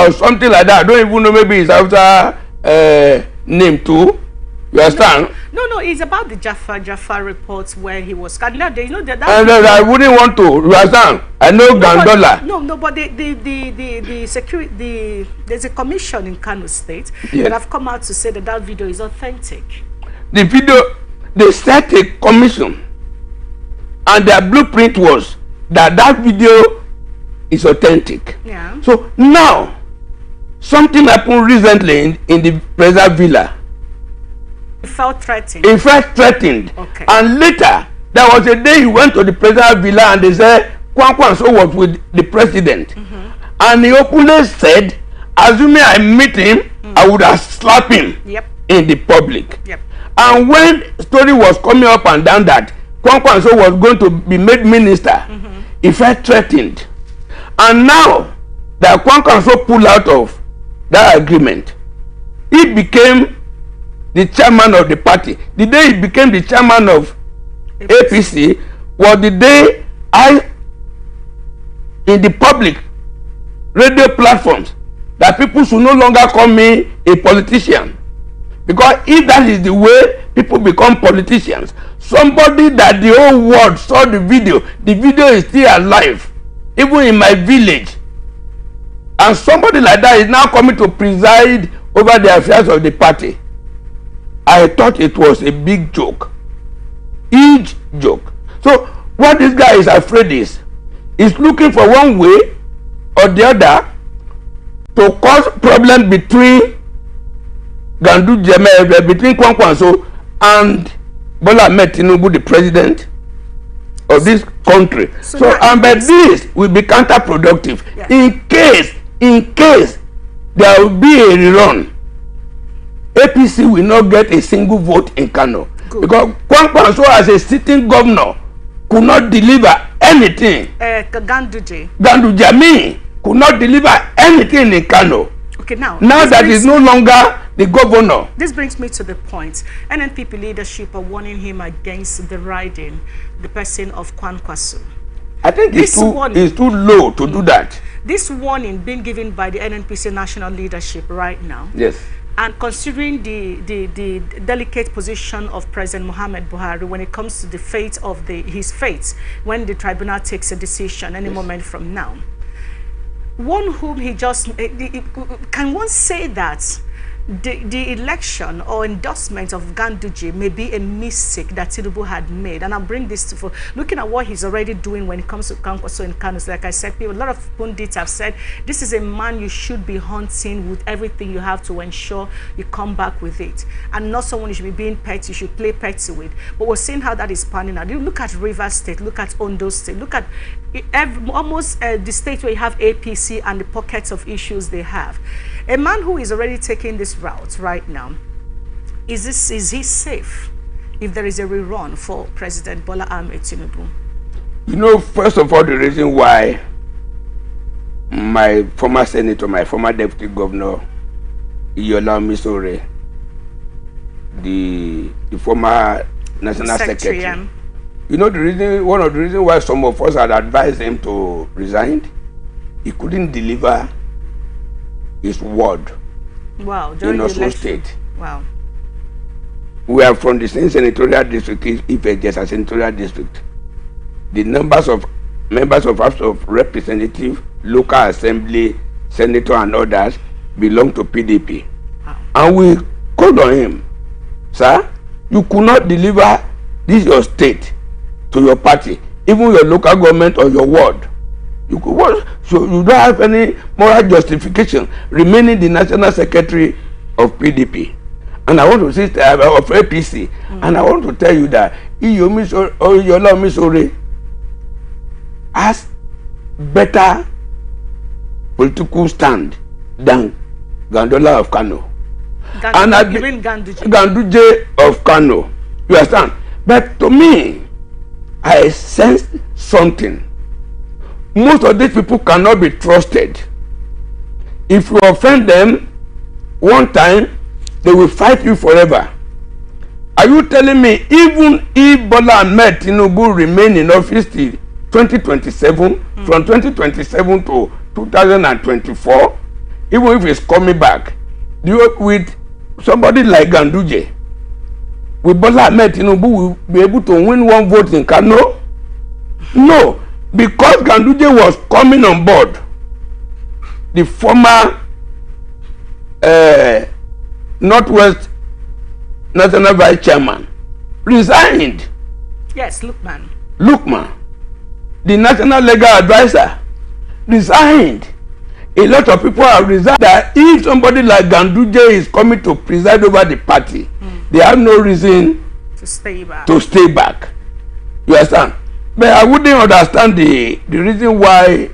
or something like that. I don't even know, maybe it's after name too. You understand? No, it's about the Jaffa reports where he was. You know, that and I wouldn't want to. You understand? I know Gandola. But the security, there's a commission in Kano State yes, that have come out to say that that video is authentic. The video, they set a commission, and their blueprint was that that video is authentic. Yeah. So now, something happened recently in the President Villa. He felt threatened. He felt threatened. Okay. And later, there was a day he went to the President Villa and they said Kwankwanso was with the president. Mm-hmm. And he openly said, assuming I meet him, I would have slapped him in the public. Yep. And when story was coming up and down that Kwankwanso was going to be made minister, he felt threatened. And now that Kwankwanso pulled out of that agreement, he became the chairman of the party. The day he became the chairman of APC was the day in the public radio platforms that people should no longer call me a politician. Because if that is the way people become politicians, somebody that the whole world saw the video is still alive, even in my village, and somebody like that is now coming to preside over the affairs of the party, I thought it was a big joke, huge joke. So what this guy is afraid is, is looking for one way or the other to cause problem between Ganduje, between Kwankwaso and Bola Ahmed Tinubu, the president of this country. So and by this will be counterproductive. Yeah. In case there will be a rerun, APC will not get a single vote in Kano. Good. Because Kwankwaso as a sitting governor could not deliver anything. Ganduje could not deliver anything in Kano. Okay, now that is no longer the governor. This brings me to the point. NNPP leadership are warning him against the riding the person of Kwankwaso. I think it's too low to do that. This warning being given by the NNPC national leadership right now. Yes. And considering the delicate position of President Muhammad Buhari when it comes to the fate of his fate when the tribunal takes a decision any moment from now. One whom he just can one say that the election or endorsement of Ganduje may be a mistake that Tinubu had made, and I'll bring this to for looking at what he's already doing when it comes to Kwankwaso in Kano. So like I said, a lot of pundits have said this is a man you should be hunting with everything you have to ensure you come back with it, and not someone you should be being petty, you should play petty with. But we're seeing how that is panning out. You look at Rivers State, look at Ondo State, look at almost the state where you have APC and the pockets of issues they have. A man who is already taking this route right now, is he safe if there is a rerun for President Bola Ahmed Tinubu? You know, first of all, the reason why my former senator, my former deputy governor, Iyola Misore, the former national secretary, you know the reason, one of the reasons why some of us had advised him to resign, he couldn't deliver his word. Wow, in Oslo State. Wow. We are from the same senatorial district, if a senatorial district. The numbers of members of House of Representatives, local assembly, senator and others belong to PDP. Wow. And we called on him, sir, you could not deliver this your state to your party, even your local government or your ward. You could what? So you don't have any moral justification remaining the national secretary of PDP. And I want to say of APC, and I want to tell you that Iyola Misore has better political stand than Gandola of Kano. Ganduje of Kano. You understand? But to me, I sense something. Most of these people cannot be trusted. If you offend them one time, they will fight you forever. Are you telling me even if Bola Ahmed Tinubu remain in office till 2027, from 2027 to 2024, even if he's coming back, with somebody like Ganduje, will Bola Ahmed Tinubu will be able to win one vote in Kano? No. Because Ganduje was coming on board, the former Northwest National Vice Chairman resigned. Yes, Lukman, the National Legal Advisor, resigned. A lot of people have resigned. That if somebody like Ganduje is coming to preside over the party, they have no reason to stay back. You understand? But I wouldn't understand the reason why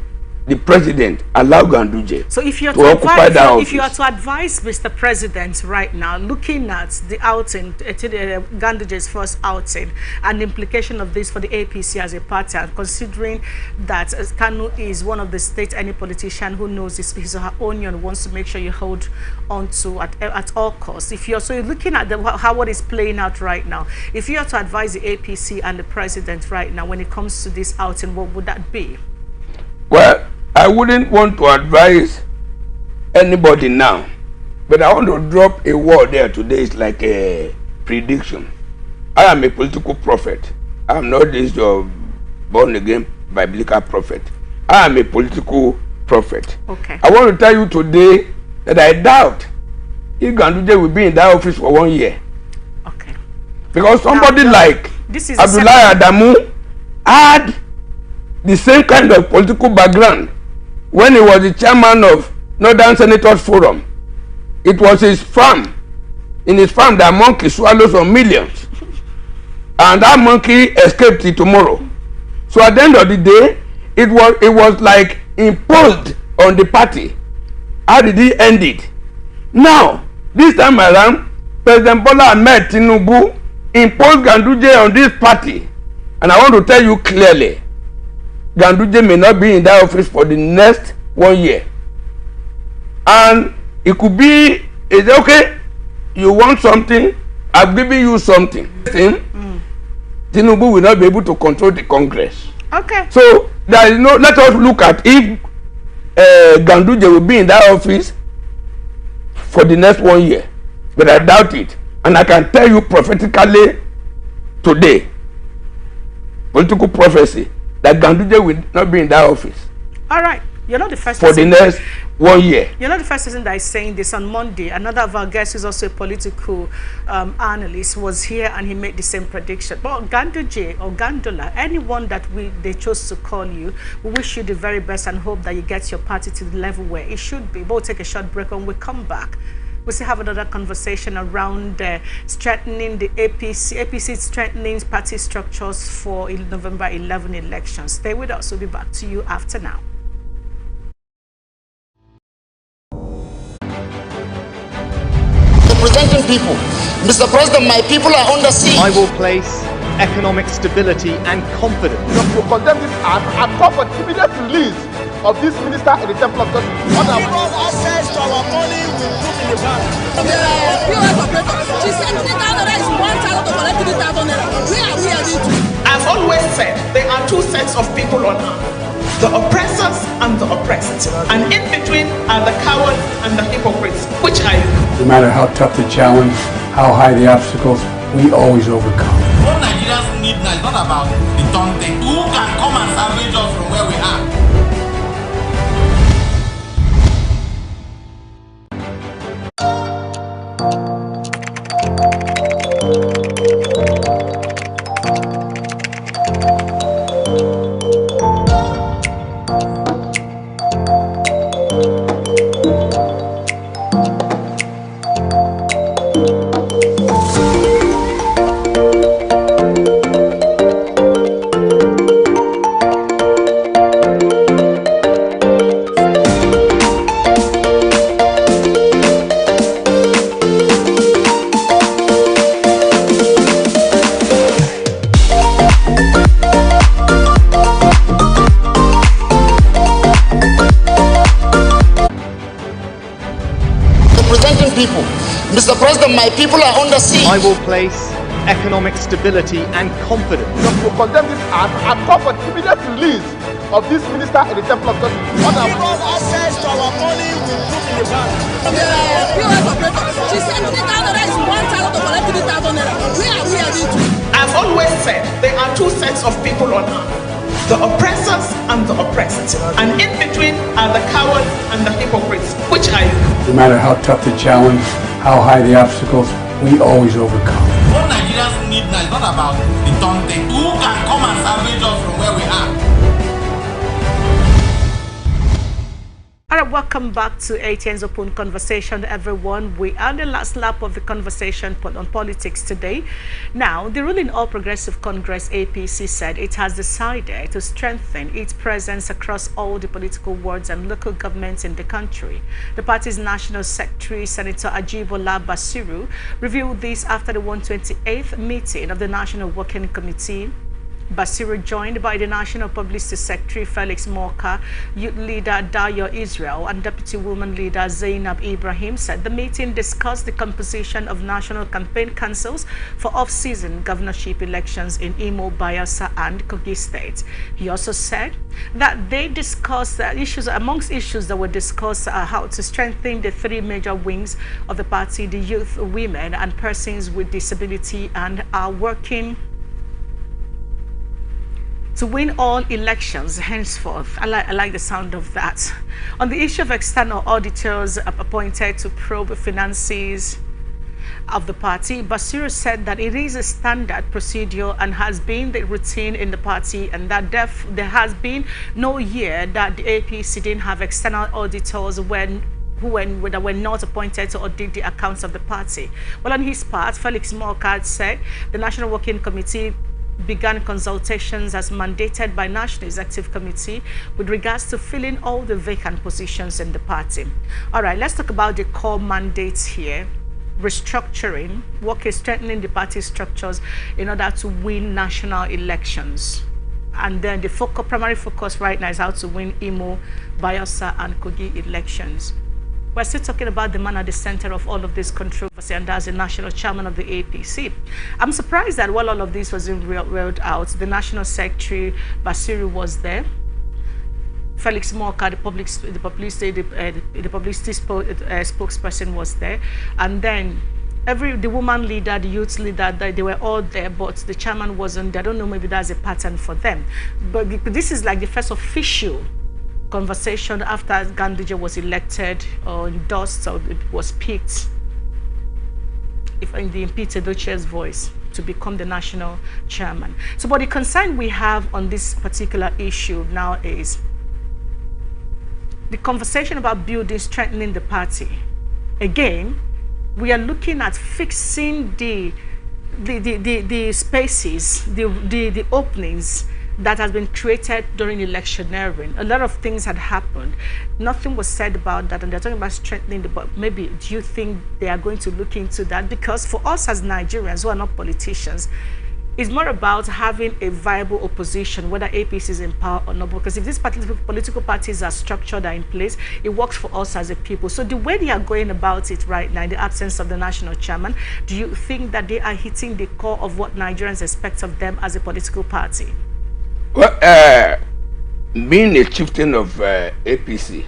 the president allowed Ganduje so if you're to occupy that office. If you are to advise Mr. President right now, looking at the outing, Ganduje's first outing, and the implication of this for the APC as a party, and considering that Kano is one of the states any politician who knows his or her onion wants to make sure you hold on to at all costs. If you're looking at how what is playing out right now, if you are to advise the APC and the president right now when it comes to this outing, what would that be? Well, I wouldn't want to advise anybody now, but I want to drop a word there today. It's like a prediction. I am a political prophet. I am not this born again biblical prophet. I am a political prophet. Okay. I want to tell you today that I doubt if Ganduje will be in that office for 1 year. Okay. Because somebody like Abdullahi Adamu had the same kind of political background when he was the chairman of Northern Senators Forum. It was his farm. In his farm, that monkey swallowed some millions. And that monkey escaped till tomorrow. So at the end of the day, it was like imposed on the party. How did he end it? Now, this time around, President Bola Ahmed Tinubu imposed Ganduje on this party. And I want to tell you clearly, Ganduje may not be in that office for the next 1 year. And it could be, is okay, you want something, I've given you something. Tinubu will not be able to control the Congress. Okay. So there is no, let us look at if Ganduje will be in that office for the next 1 year. But I doubt it. And I can tell you prophetically today, political prophecy, that Ganduje will not be in that office. All right. You're not the first for the next 1 year. You're not the first person that is saying this. On Monday, another of our guests, who's also a political analyst, was here and he made the same prediction. But Ganduje or Gandola, anyone that they chose to call you, we wish you the very best and hope that you get your party to the level where it should be. But we'll take a short break and we'll come back. We'll still have another conversation around strengthening the APC strengthening party structures for November 11 elections. Stay with us. We'll be back to you after now. Representing people. Mr. President, my people are under siege. I will place economic stability and confidence. To condemn this act and call for the immediate release of this minister in the Temple of Justice. Because access to our money will put in the bank. POS operator, she said 3,000 naira is 1,000 to collect 3,000 naira. Where are we heading to? I've always said there are two sets of people on earth, the oppressors and the oppressed. And in between are the cowards and the hypocrites. Which are you? No matter how tough the challenge, how high the obstacles, we always overcome. What Nigerians need now is not about the taunting. Who can come and salvage us from where we are? People. Mr. President, my people are under siege. I will place economic stability and confidence. To condemn this act and call for the immediate release of this minister in the Temple of Justice. Because access to our money will put in the bank. POS operator, she said 3,000 naira is 1,000 to collect 3,000 naira. Where are we heading to? I've always said there are two sets of people on earth, the oppressors and the oppressed. And in between are the cowards and the hypocrites. Which are you? No matter how tough the challenge, how high the obstacles, we always overcome. What Nigerians need now is not about the taunting. Who can come and salvage us from where we are? All right, welcome back to ATN's Open Conversation, everyone. We are the last lap of the conversation on politics today. Now, the ruling All Progressive Congress, APC, said it has decided to strengthen its presence across all the political wards and local governments in the country. The party's National Secretary, Senator Ajibola Basiru, revealed this after the 128th meeting of the National Working Committee. Basiru, joined by the National Publicity Secretary Felix Morka, Youth Leader Dayo Israel, and Deputy Women Leader Zainab Ibrahim, said the meeting discussed the composition of national campaign councils for off-season governorship elections in Imo, Bayelsa, and Kogi State. He also said that they discussed amongst issues that were discussed how to strengthen the three major wings of the party: the youth, women, and persons with disability, and are working to win all elections henceforth. I like the sound of that. On the issue of external auditors appointed to probe finances of the party, Basiru said that it is a standard procedure and has been the routine in the party, and that there has been no year that the APC didn't have external auditors who were not appointed to audit the accounts of the party. Well, on his part, Felix Morcard said the National Working Committee began consultations as mandated by National Executive Committee with regards to filling all the vacant positions in the party. All right, let's talk about the core mandates here. Restructuring, working, strengthening the party structures in order to win national elections. And then the primary focus right now is how to win Imo, Bayelsa, and Kogi elections. We're still talking about the man at the center of all of this controversy, and that's the national chairman of the APC. I'm surprised that while all of this was rolled out, the national secretary, Basiru, was there. Felix Morka, the publicity spokesperson, was there. And then the woman leader, the youth leader, they were all there, but the chairman wasn't there. I don't know, maybe that's a pattern for them. But this is like the first official conversation after Ganduje was elected or endorsed, or it was picked, if in the Peter Doche's voice, to become the national chairman. So, but the concern we have on this particular issue now is the conversation about building, strengthening the party. Again, we are looking at fixing the spaces, the openings that has been created during electioneering. A lot of things had happened. Nothing was said about that, and they're talking about strengthening the, but maybe do you think they are going to look into that? Because for us as Nigerians who are not politicians, it's more about having a viable opposition, whether APC is in power or not, because if these political parties are structured and in place, it works for us as a people. So the way they are going about it right now, in the absence of the national chairman, do you think that they are hitting the core of what Nigerians expect of them as a political party? Well, being a chieftain of APC,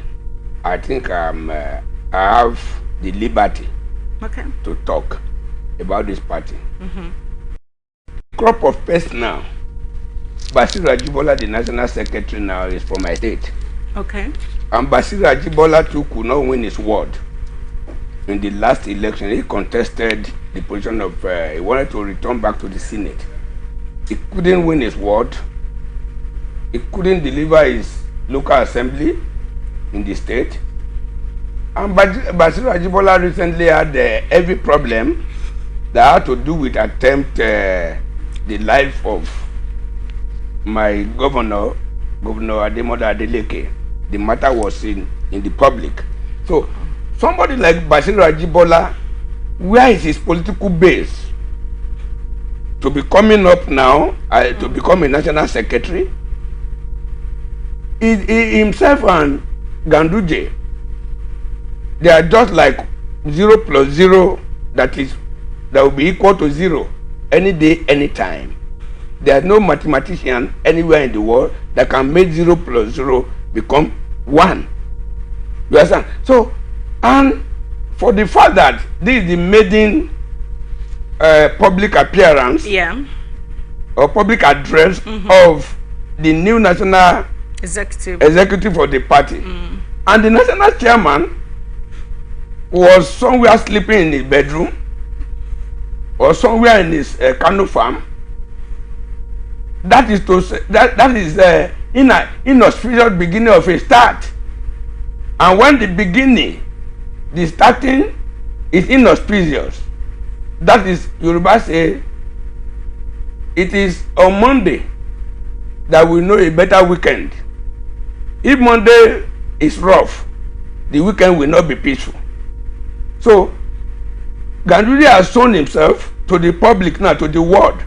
I think I have the liberty to talk about this party. Crop of paste now. Basiru Ajibola, the national secretary now, is from my state. Okay. And Basiru Ajibola too could not win his ward. In the last election, he contested the position of, he wanted to return back to the Senate. He couldn't win his ward. He couldn't deliver his local assembly in the state. And Basiru Ajibola recently had a heavy problem that had to do with attempt the life of my governor, Governor Ademola Adeleke. The matter was in the public. So somebody like Basiru Ajibola, where is his political base? To be coming up now, to become a national secretary? He himself and Ganduje, they are just like 0 plus 0, that will be equal to 0 any day, any time. There is no mathematician anywhere in the world that can make 0 plus 0 become 1. You understand? So, and for the fact that this is the maiden public appearance, or public address of the new national executive of the party, and the national chairman was somewhere sleeping in his bedroom or somewhere in his Kano farm. That is to say, that is inauspicious beginning of a start. And when the starting is inauspicious, that is, Yoruba say, it is on Monday that we know a better weekend. If Monday is rough, the weekend will not be peaceful. So, Ganduje has shown himself to the public now, to the world,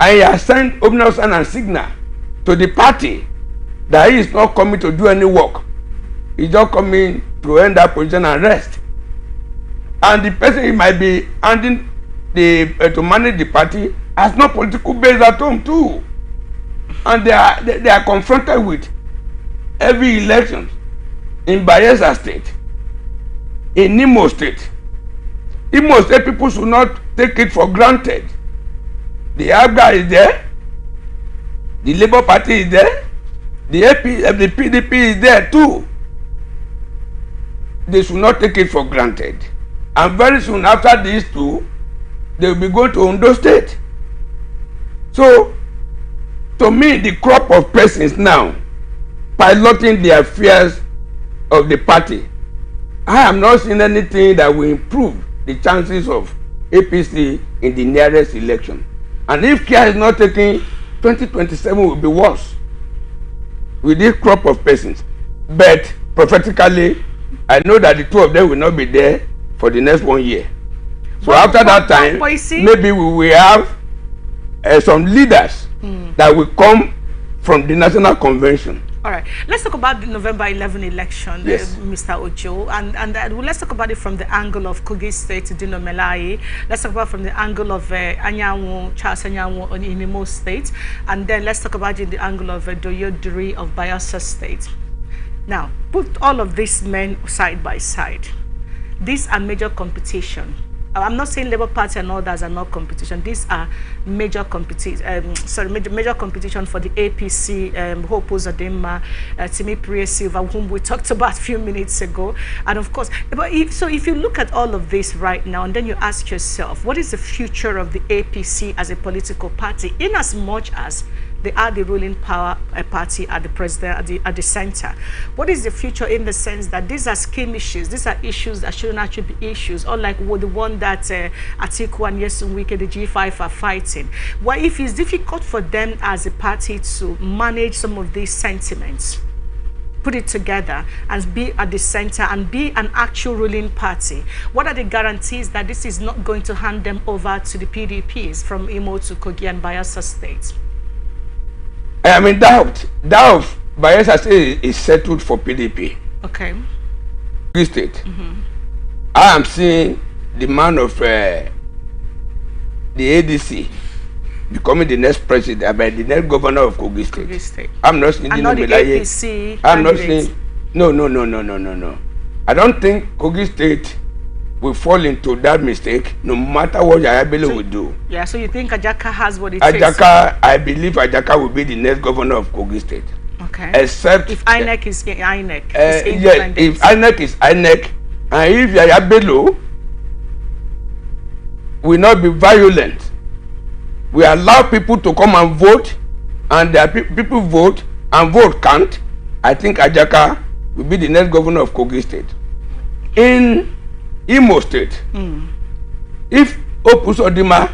and he has sent ominous sign and signal to the party that he is not coming to do any work. He's just coming to end that position and rest. And the person he might be handing to manage the party has no political base at home too. And they are confronted with every election in Bayelsa State, in Imo State. Imo State people should not take it for granted. The ABGA is there, the Labour Party is there, the PDP is there too. They should not take it for granted. And very soon after these two, they will be going to Ondo State. So, to me, the crop of persons now piloting the affairs of the party, I am not seeing anything that will improve the chances of APC in the nearest election. And if care is not taken, 2027 will be worse with this crop of persons. But prophetically, I know that the two of them will not be there for the next 1 year. So after that time, maybe we will have some leaders that will come from the National Convention. All right, let's talk about the November 11 election, yes. Mr. Ojo, and let's talk about it from the angle of Kogi State, Dino Melai. Let's talk about it from the angle of Anyanwu, Charles Anyanwu in Imo State, and then let's talk about it in the angle of Doyodiri of Bayelsa State. Now, put all of these men side by side. These are major competition. I'm not saying Labour Party and others are not competition. These are major competition. Major competition for the APC. Hope Uzodinma, Timi Priya Silva, whom we talked about a few minutes ago, and of course. But if you look at all of this right now, and then you ask yourself, what is the future of the APC as a political party, in as much as they are the ruling power party at the president, at the center. What is the future in the sense that these are scheme issues, these are issues that shouldn't actually be issues, unlike the one that Atiku and Nyesom Wike, the G5, are fighting. Well, if it's difficult for them as a party to manage some of these sentiments, put it together and be at the center and be an actual ruling party, what are the guarantees that this is not going to hand them over to the PDPs from Imo to Kogi and Bayelsa states? I am in doubt. That of Bayelsa State is settled for PDP. Okay. Kogi State. I am seeing the man of the ADC becoming the next president, by the next governor of Kogi State. Kogi State. I'm not seeing the APC. I'm not seeing. No. I don't think Kogi State will fall into that mistake, no matter what Ayabele will do. Yeah, so you think Ajaka has what it takes? Ajaka, I believe Ajaka will be the next governor of Kogi State. Okay. Except if INEC is INEC. Yes, if INEC is INEC, and if Ayabele will not be violent, we allow people to come and vote, and there people vote and vote can't, I think Ajaka will be the next governor of Kogi State. In Imo State, if Hope Uzodinma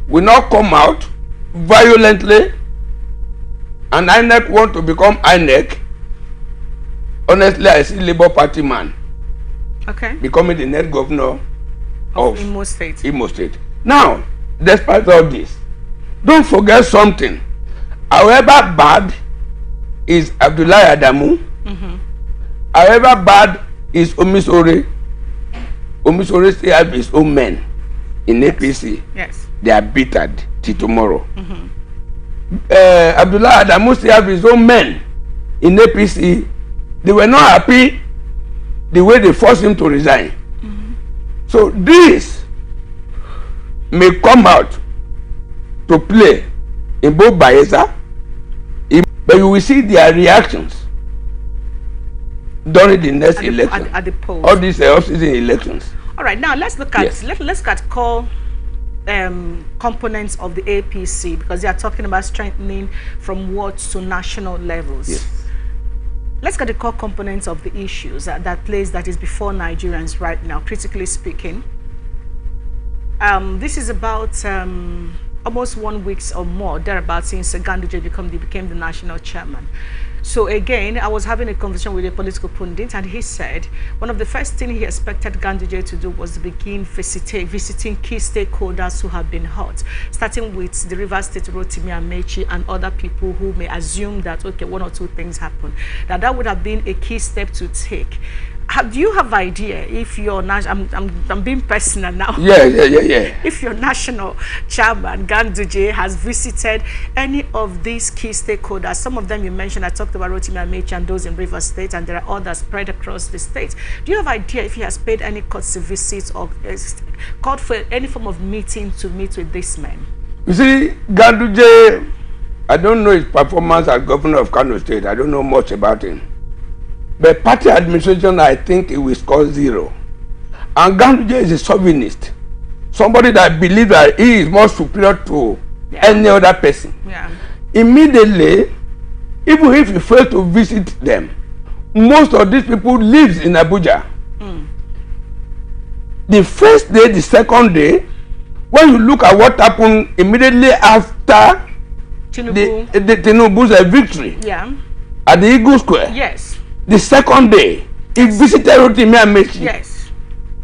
will not come out violently and INEC want to become INEC, honestly, I see Labour Party man becoming the next governor of Imo State. Imo State. Now, despite all this, don't forget something. However bad is Abdullahi Adamu, however bad is Omisore, Omisore still have his own men in APC. Yes. They are bittered till tomorrow. Abdullah Adamu still have his own men in APC. They were not happy the way they forced him to resign. So this may come out to play in both Bayelsa, but you will see their reactions during the next election. At the polls. All these off-season elections. All right, now let's look at let's look at core components of the APC, because they are talking about strengthening from wards to national levels. Yes. Let's get the core components of the issues that is before Nigerians right now, critically speaking. This is about almost 1 week or more, thereabouts, since Ganduje became the national chairman. So again, I was having a conversation with a political pundit, and he said one of the first things he expected Ganduje to do was to begin visiting key stakeholders who have been hurt, starting with the Rivers State Rotimi Amechi and other people who may assume that, okay, one or two things happen. That would have been a key step to take. Do you have idea if your I'm being personal now? Yeah. If your national chairman Ganduje has visited any of these key stakeholders, some of them you mentioned, I talked about Rotimi Amechi and those in Rivers State, and there are others spread across the state. Do you have idea if he has paid any courtesy visits or called for any form of meeting to meet with these men? You see, Ganduje, I don't know his performance as governor of Kano State. I don't know much about him. But party administration, I think it will score 0. And Ganduje is a chauvinist. somebody that believes that he is more superior to any other person. Yeah. Immediately, even if you fail to visit them, most of these people lives in Abuja. The first day, the second day, when you look at what happened immediately after the Tinubu's victory at the Eagle Square. Yes. The second day, he visited Rotimi Amechi. Yes.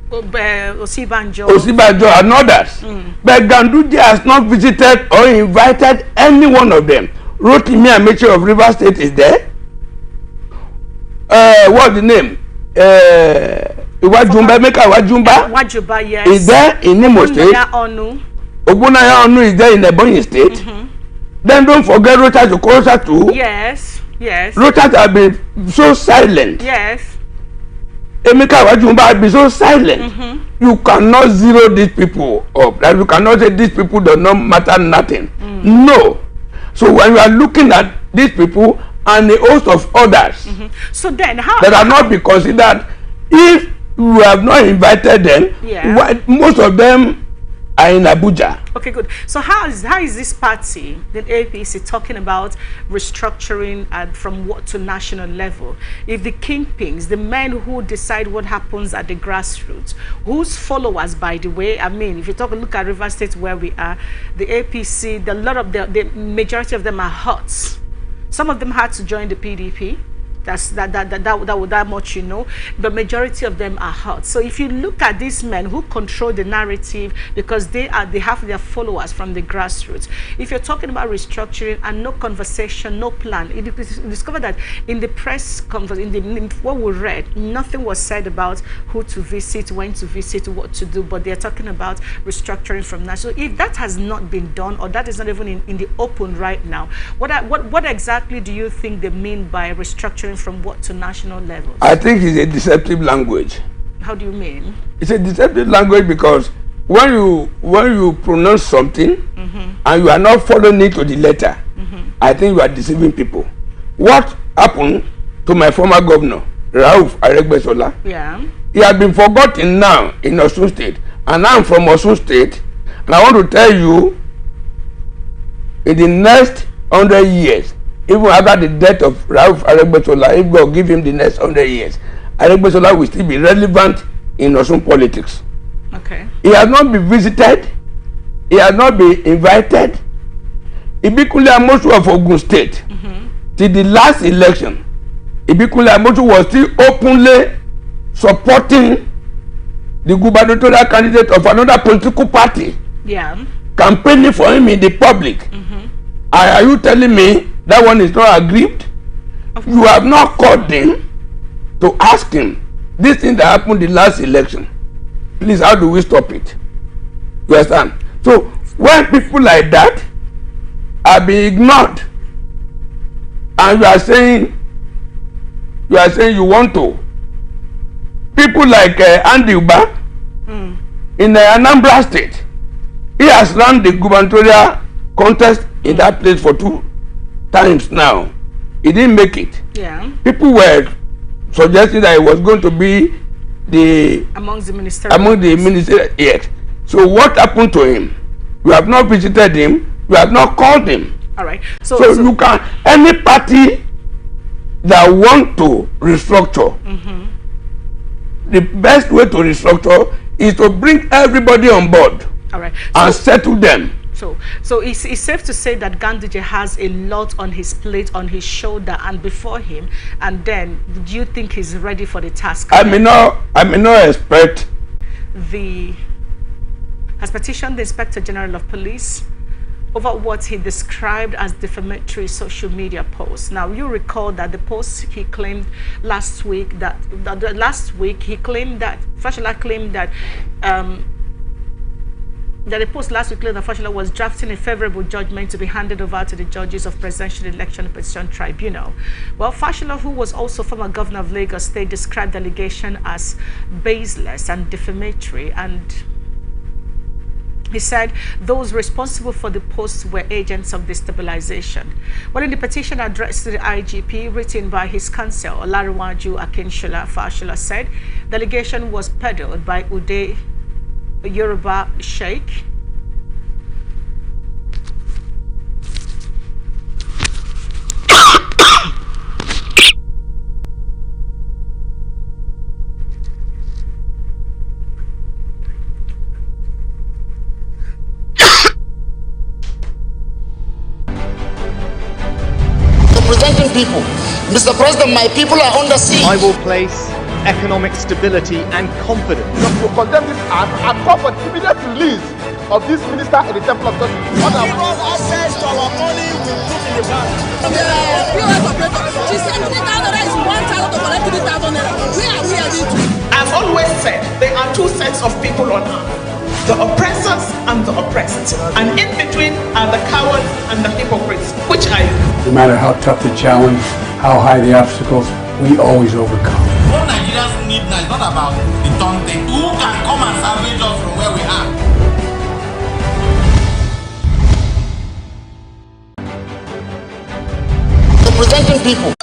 Osibanjo And others. But Ganduje has not visited or invited any one of them. Rotimi Amechi of Rivers State is there. What's the name? Iwajumba, yes. Is there in Imo State. Ogbunaya Onu is there in Ebonyi State. Then don't forget Rochas Okorocha too. Yes. Rochas have been so silent. Yes. Emeka Iwajumba have been so silent. You cannot zero these people up. That you cannot say these people do not matter nothing. No. So when you are looking at these people and a host of others so then how that are not be considered, if you have not invited them, most of them are in Abuja. Okay, good. So how is this party, the APC, talking about restructuring from what to national level? If the kingpins, the men who decide what happens at the grassroots, whose followers, by the way, I mean, if you look at Rivers State where we are, the APC, the majority of them are hot. Some of them had to join the PDP. That much, you know. The majority of them are hot. So if you look at these men who control the narrative, because they have their followers from the grassroots. If you're talking about restructuring and no conversation, no plan, you discover that in the press conference, in what we read, nothing was said about who to visit, when to visit, what to do. But they're talking about restructuring from national. If that has not been done, or that is not even in the open right now, what exactly do you think they mean by restructuring from what to national levels? I think it's a deceptive language. How do you mean? It's a deceptive language because when you pronounce something and you are not following it to the letter, I think you are deceiving people. What happened to my former governor, Rauf Aregbesola? Yeah. He has been forgotten now in Osun State, and I'm from Osun State, and I want to tell you, in the next 100 years, even after the death of Rauf Aregbesola, if God give him the next 100 years, Aregbesola will still be relevant in Osun politics. Okay. He has not been visited. He has not been invited. Ibikunle Amosu of Ogun State, till the last election, Ibikunle Amosu was still openly supporting the gubernatorial candidate of another political party. Yeah. Campaigning for him in the public. Are you telling me that one is not aggrieved? You have not called him to ask him this thing that happened the last election. Please, how do we stop it? You understand? So when people like that are being ignored, and you are saying you want to, people like Andy Uba in Anambra State, he has run the gubernatorial contest in that place for 2 times now. He didn't make it. Yeah. People were suggesting that he was going to be among the ministers. Yes. So what happened to him? You have not visited him. You have not called him. All right. So you can, any party that want to restructure, the best way to restructure is to bring everybody on board. All right. And settle them. So it's safe to say that Ganduje has a lot on his plate, on his shoulder, and before him. And then, do you think he's ready for the task? I may not expect. Has petitioned the Inspector General of Police over what he described as defamatory social media posts. Now, you recall that the post he claimed last week he claimed that Fashola claimed that the post last week claimed that Fashola was drafting a favorable judgment to be handed over to the judges of Presidential Election and Petition Tribunal. Well, Fashola, who was also former governor of Lagos State, described the allegation as baseless and defamatory, and he said those responsible for the posts were agents of destabilization. Well, in the petition addressed to the IGP, written by his counsel, Olariwaju Akinshola, Fashola said the allegation was peddled by Ude Yoruba sheikh. Representing people. Mr. President, my people are under siege. I will place economic stability and confidence. To condemn this act and call for the immediate release of this minister in the temple of God. Give us access to our money we put in the bank. POS operator, she said 3,000 naira is 1,000 to collect 3,000 naira. Where are we heading to? I've always said there are two sets of people on earth, the oppressors and the oppressed. And in between are the cowards and the hypocrites. Which are you? No matter how tough the challenge, how high the obstacles, we always overcome. What Nigerians need now is not about the Tonte. Who can come and salvage us from where we are? Representing people.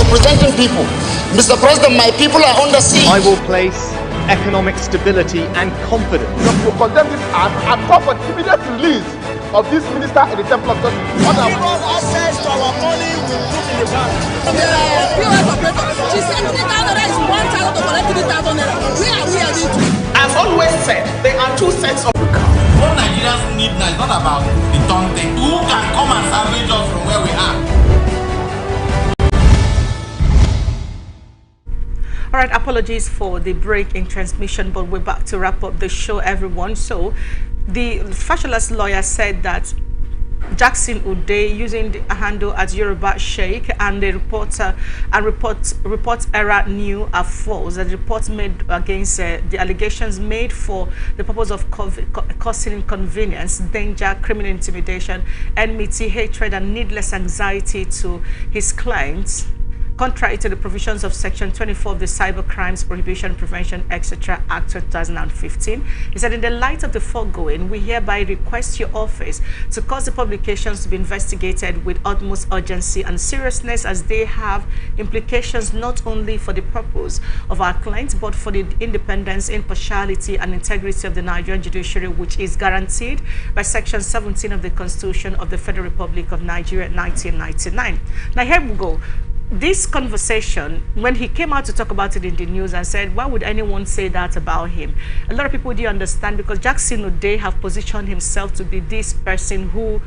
Representing people. Mr. President, my people are under siege. I will place economic stability and confidence. To condemn this act and call for the immediate release of this minister in the temple of God. Give us access to our money we put in the bank. POS operator, she said 3,000 naira is 1,000 to collect 3,000 naira. Where are we heading to? I've always said there are two sets of What Nigerians need now is not about the Tonte. Who can come and salvage us from where we are? All right, apologies for the break in transmission, but we're back to wrap up the show, everyone. So the Fashola's lawyer said that Jackson Ude using the handle as Yoruba Sheikh and the report error new are false. The reports made against the allegations made for the purpose of causing inconvenience, danger, criminal intimidation, enmity, hatred, and needless anxiety to his clients, contrary to the provisions of Section 24 of the Cyber Crimes Prohibition, Prevention, etc. Act 2015. He said, in the light of the foregoing, we hereby request your office to cause the publications to be investigated with utmost urgency and seriousness, as they have implications not only for the purpose of our clients, but for the independence, impartiality, and integrity of the Nigerian judiciary, which is guaranteed by Section 17 of the Constitution of the Federal Republic of Nigeria, 1999. Now, here we go. this conversation, when he came out to talk about it in the news and said, why would anyone say that about him? A lot of people didn't understand, because Jackson O'Day have positioned himself to be this person who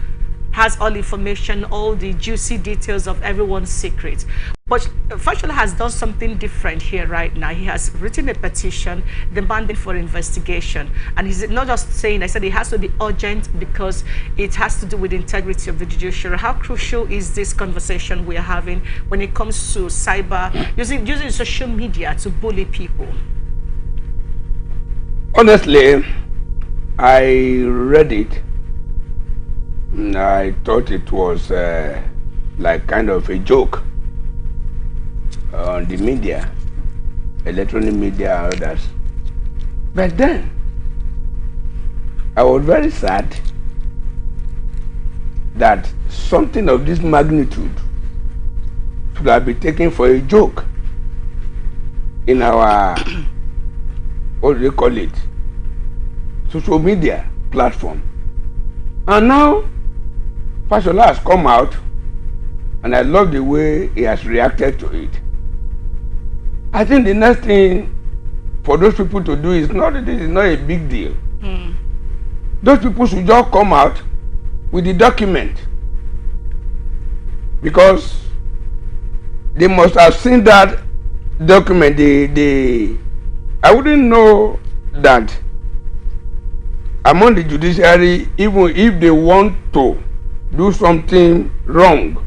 has all information, all the juicy details of everyone's secret. But Fashola has done something different here right now. He has written a petition demanding for investigation. And he's not just saying, I said it has to be urgent because it has to do with the integrity of the judiciary. How crucial is this conversation we're having when it comes to cyber, using social media to bully people? Honestly, I read it. I thought it was like kind of a joke on the media, electronic media and others. But then, I was very sad that something of this magnitude should have been taken for a joke in our, what do they call it, social media platform. And now, Fashola has come out, and I love the way he has reacted to it. I think the next thing for those people to do is not a big deal. Those people should just come out with the document, because they must have seen that document. I wouldn't know that among the judiciary, even if they want to do something wrong,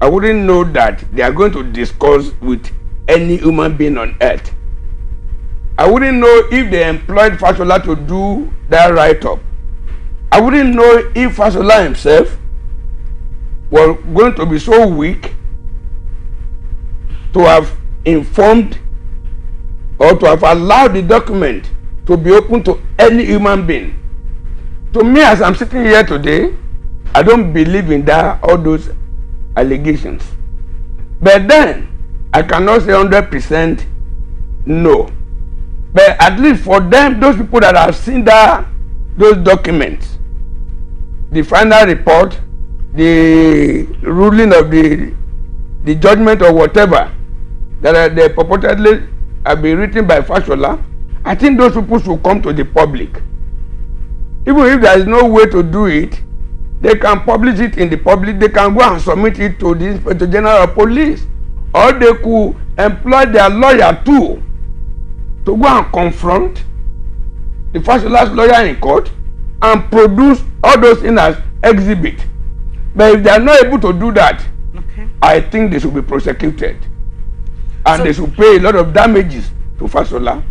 I wouldn't know that they are going to discuss with any human being on earth. I wouldn't know if they employed Fashola to do that write-up. I wouldn't know if Fashola himself was going to be so weak to have informed or to have allowed the document to be open to any human being. To me, as I'm sitting here today, I don't believe in that, all those allegations. But then, I cannot say 100% no. But at least for them, those people that have seen those documents, the final report, the ruling of the judgment or whatever, that they purportedly have been written by Fashola, I think those people should come to the public. Even if there is no way to do it, they can publish it in the public. They can go and submit it to the Inspector General of Police, or they could employ their lawyer too to go and confront the Fashola's lawyer in court and produce all those things as exhibit. But if they are not able to do that, okay, I think they should be prosecuted, and they should pay a lot of damages to Fashola.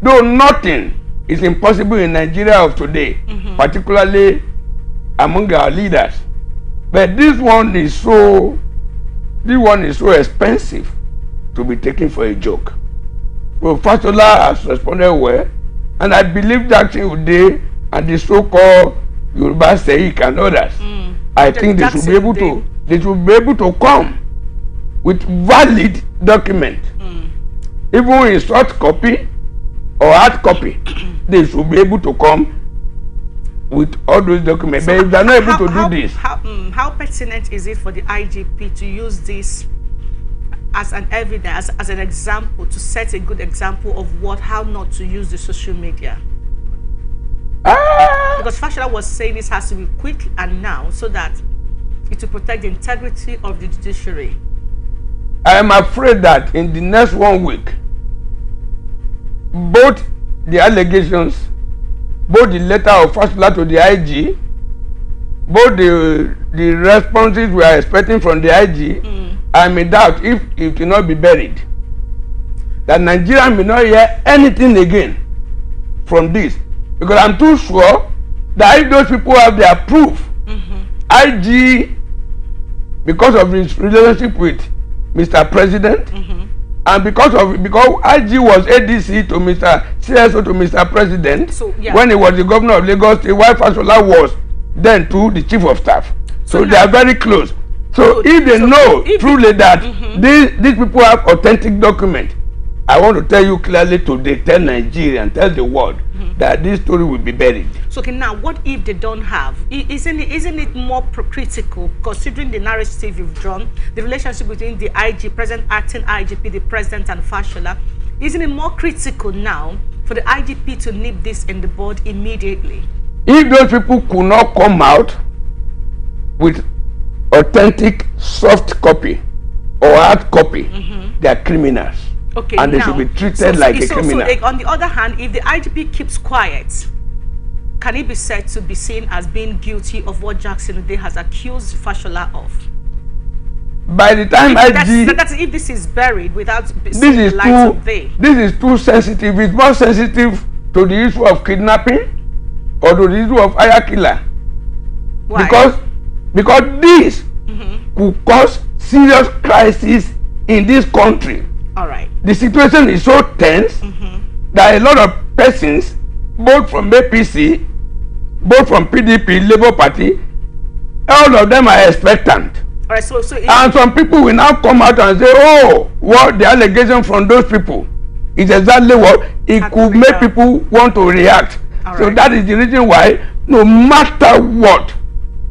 Though nothing is impossible in Nigeria of today, particularly among our leaders. But this one is so expensive to be taken for a joke. Well, Fashola has responded well, and I believe Jackson O'Day and the so-called Yoruba Sheikh and others, I think they should be able to come with valid document, even in short copy or hard copy. They should be able to come with all those documents. So but if they are not able to do this, how pertinent is it for the IGP to use this as an evidence, as an example, to set a good example of how not to use the social media? Because Fashola was saying this has to be quick and now, so that it will protect the integrity of the judiciary. I am afraid that in the next 1 week, both the allegations, both the letter of Fashola to the IG, both the responses we are expecting from the IG, I may doubt if it will not be buried. That Nigeria may not hear anything again from this. Because I'm too sure that if those people have their proof, IG, because of his relationship with Mr. President, and because IG was ADC to CSO to Mr. President, so, yeah, when he was the governor of Lagos State, while Fashola was then to the chief of staff. So they are very close. So if they know truly that these people have authentic documents, I want to tell you clearly today, tell Nigeria and tell the world, that this story will be buried. So okay, now what if they don't have? Isn't it more critical, considering the narrative you've drawn, the relationship between the IG, present acting IGP, the president, and Fashola? Isn't it more critical now for the IGP to nip this in the bud immediately? If those people could not come out with authentic soft copy or hard copy, they are criminals. Okay, and they should be treated like a criminal. So on the other hand, if the IGP keeps quiet, can it be said to be seen as being guilty of what Jackson Ude has accused Fashola of? By the time that's if this is buried without seeing the light of day. This is too sensitive. It's more sensitive to the issue of kidnapping or to the issue of hire killer. Why? Because this could cause serious crisis in this country. All right. The situation is so tense that a lot of persons, both from APC, both from PDP, Labour Party, all of them are expectant. All right, so and some people will now come out and say, oh, what the allegation from those people is exactly what it could make people want to react. So that is the reason why, no matter what,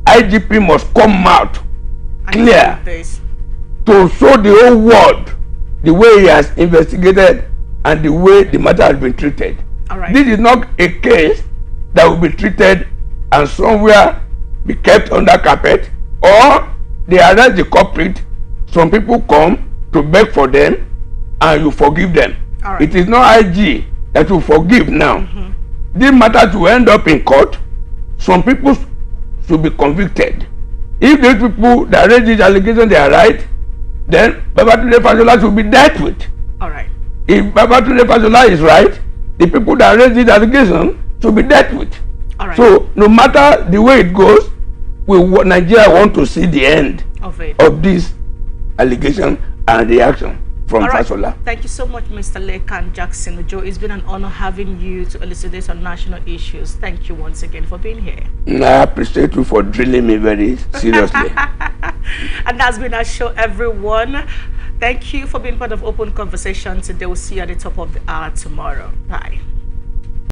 IGP must come out clear to show the whole world the way he has investigated and the way the matter has been treated. This is not a case that will be treated and somewhere be kept under carpet, or they arrest the culprit, some people come to beg for them and you forgive them. It is not IG that will forgive now. This matter will end up in court. Some people should be convicted. If those people that raise this allegation they are right, then Babatunde Fashola should be dealt with. If Babatunde Fashola is right, the people that raise this allegation should be dealt with. So no matter the way it goes, Nigeria want to see the end of this allegation and reaction from Fashola. Thank you so much, Mr. Lekan Jackson Ujo. It's been an honor having you to elucidate on national issues. Thank you once again for being here. I appreciate you for drilling me very seriously. And that's been our show, everyone. Thank you for being part of Open Conversation today. We'll see you at the top of the hour tomorrow. Bye.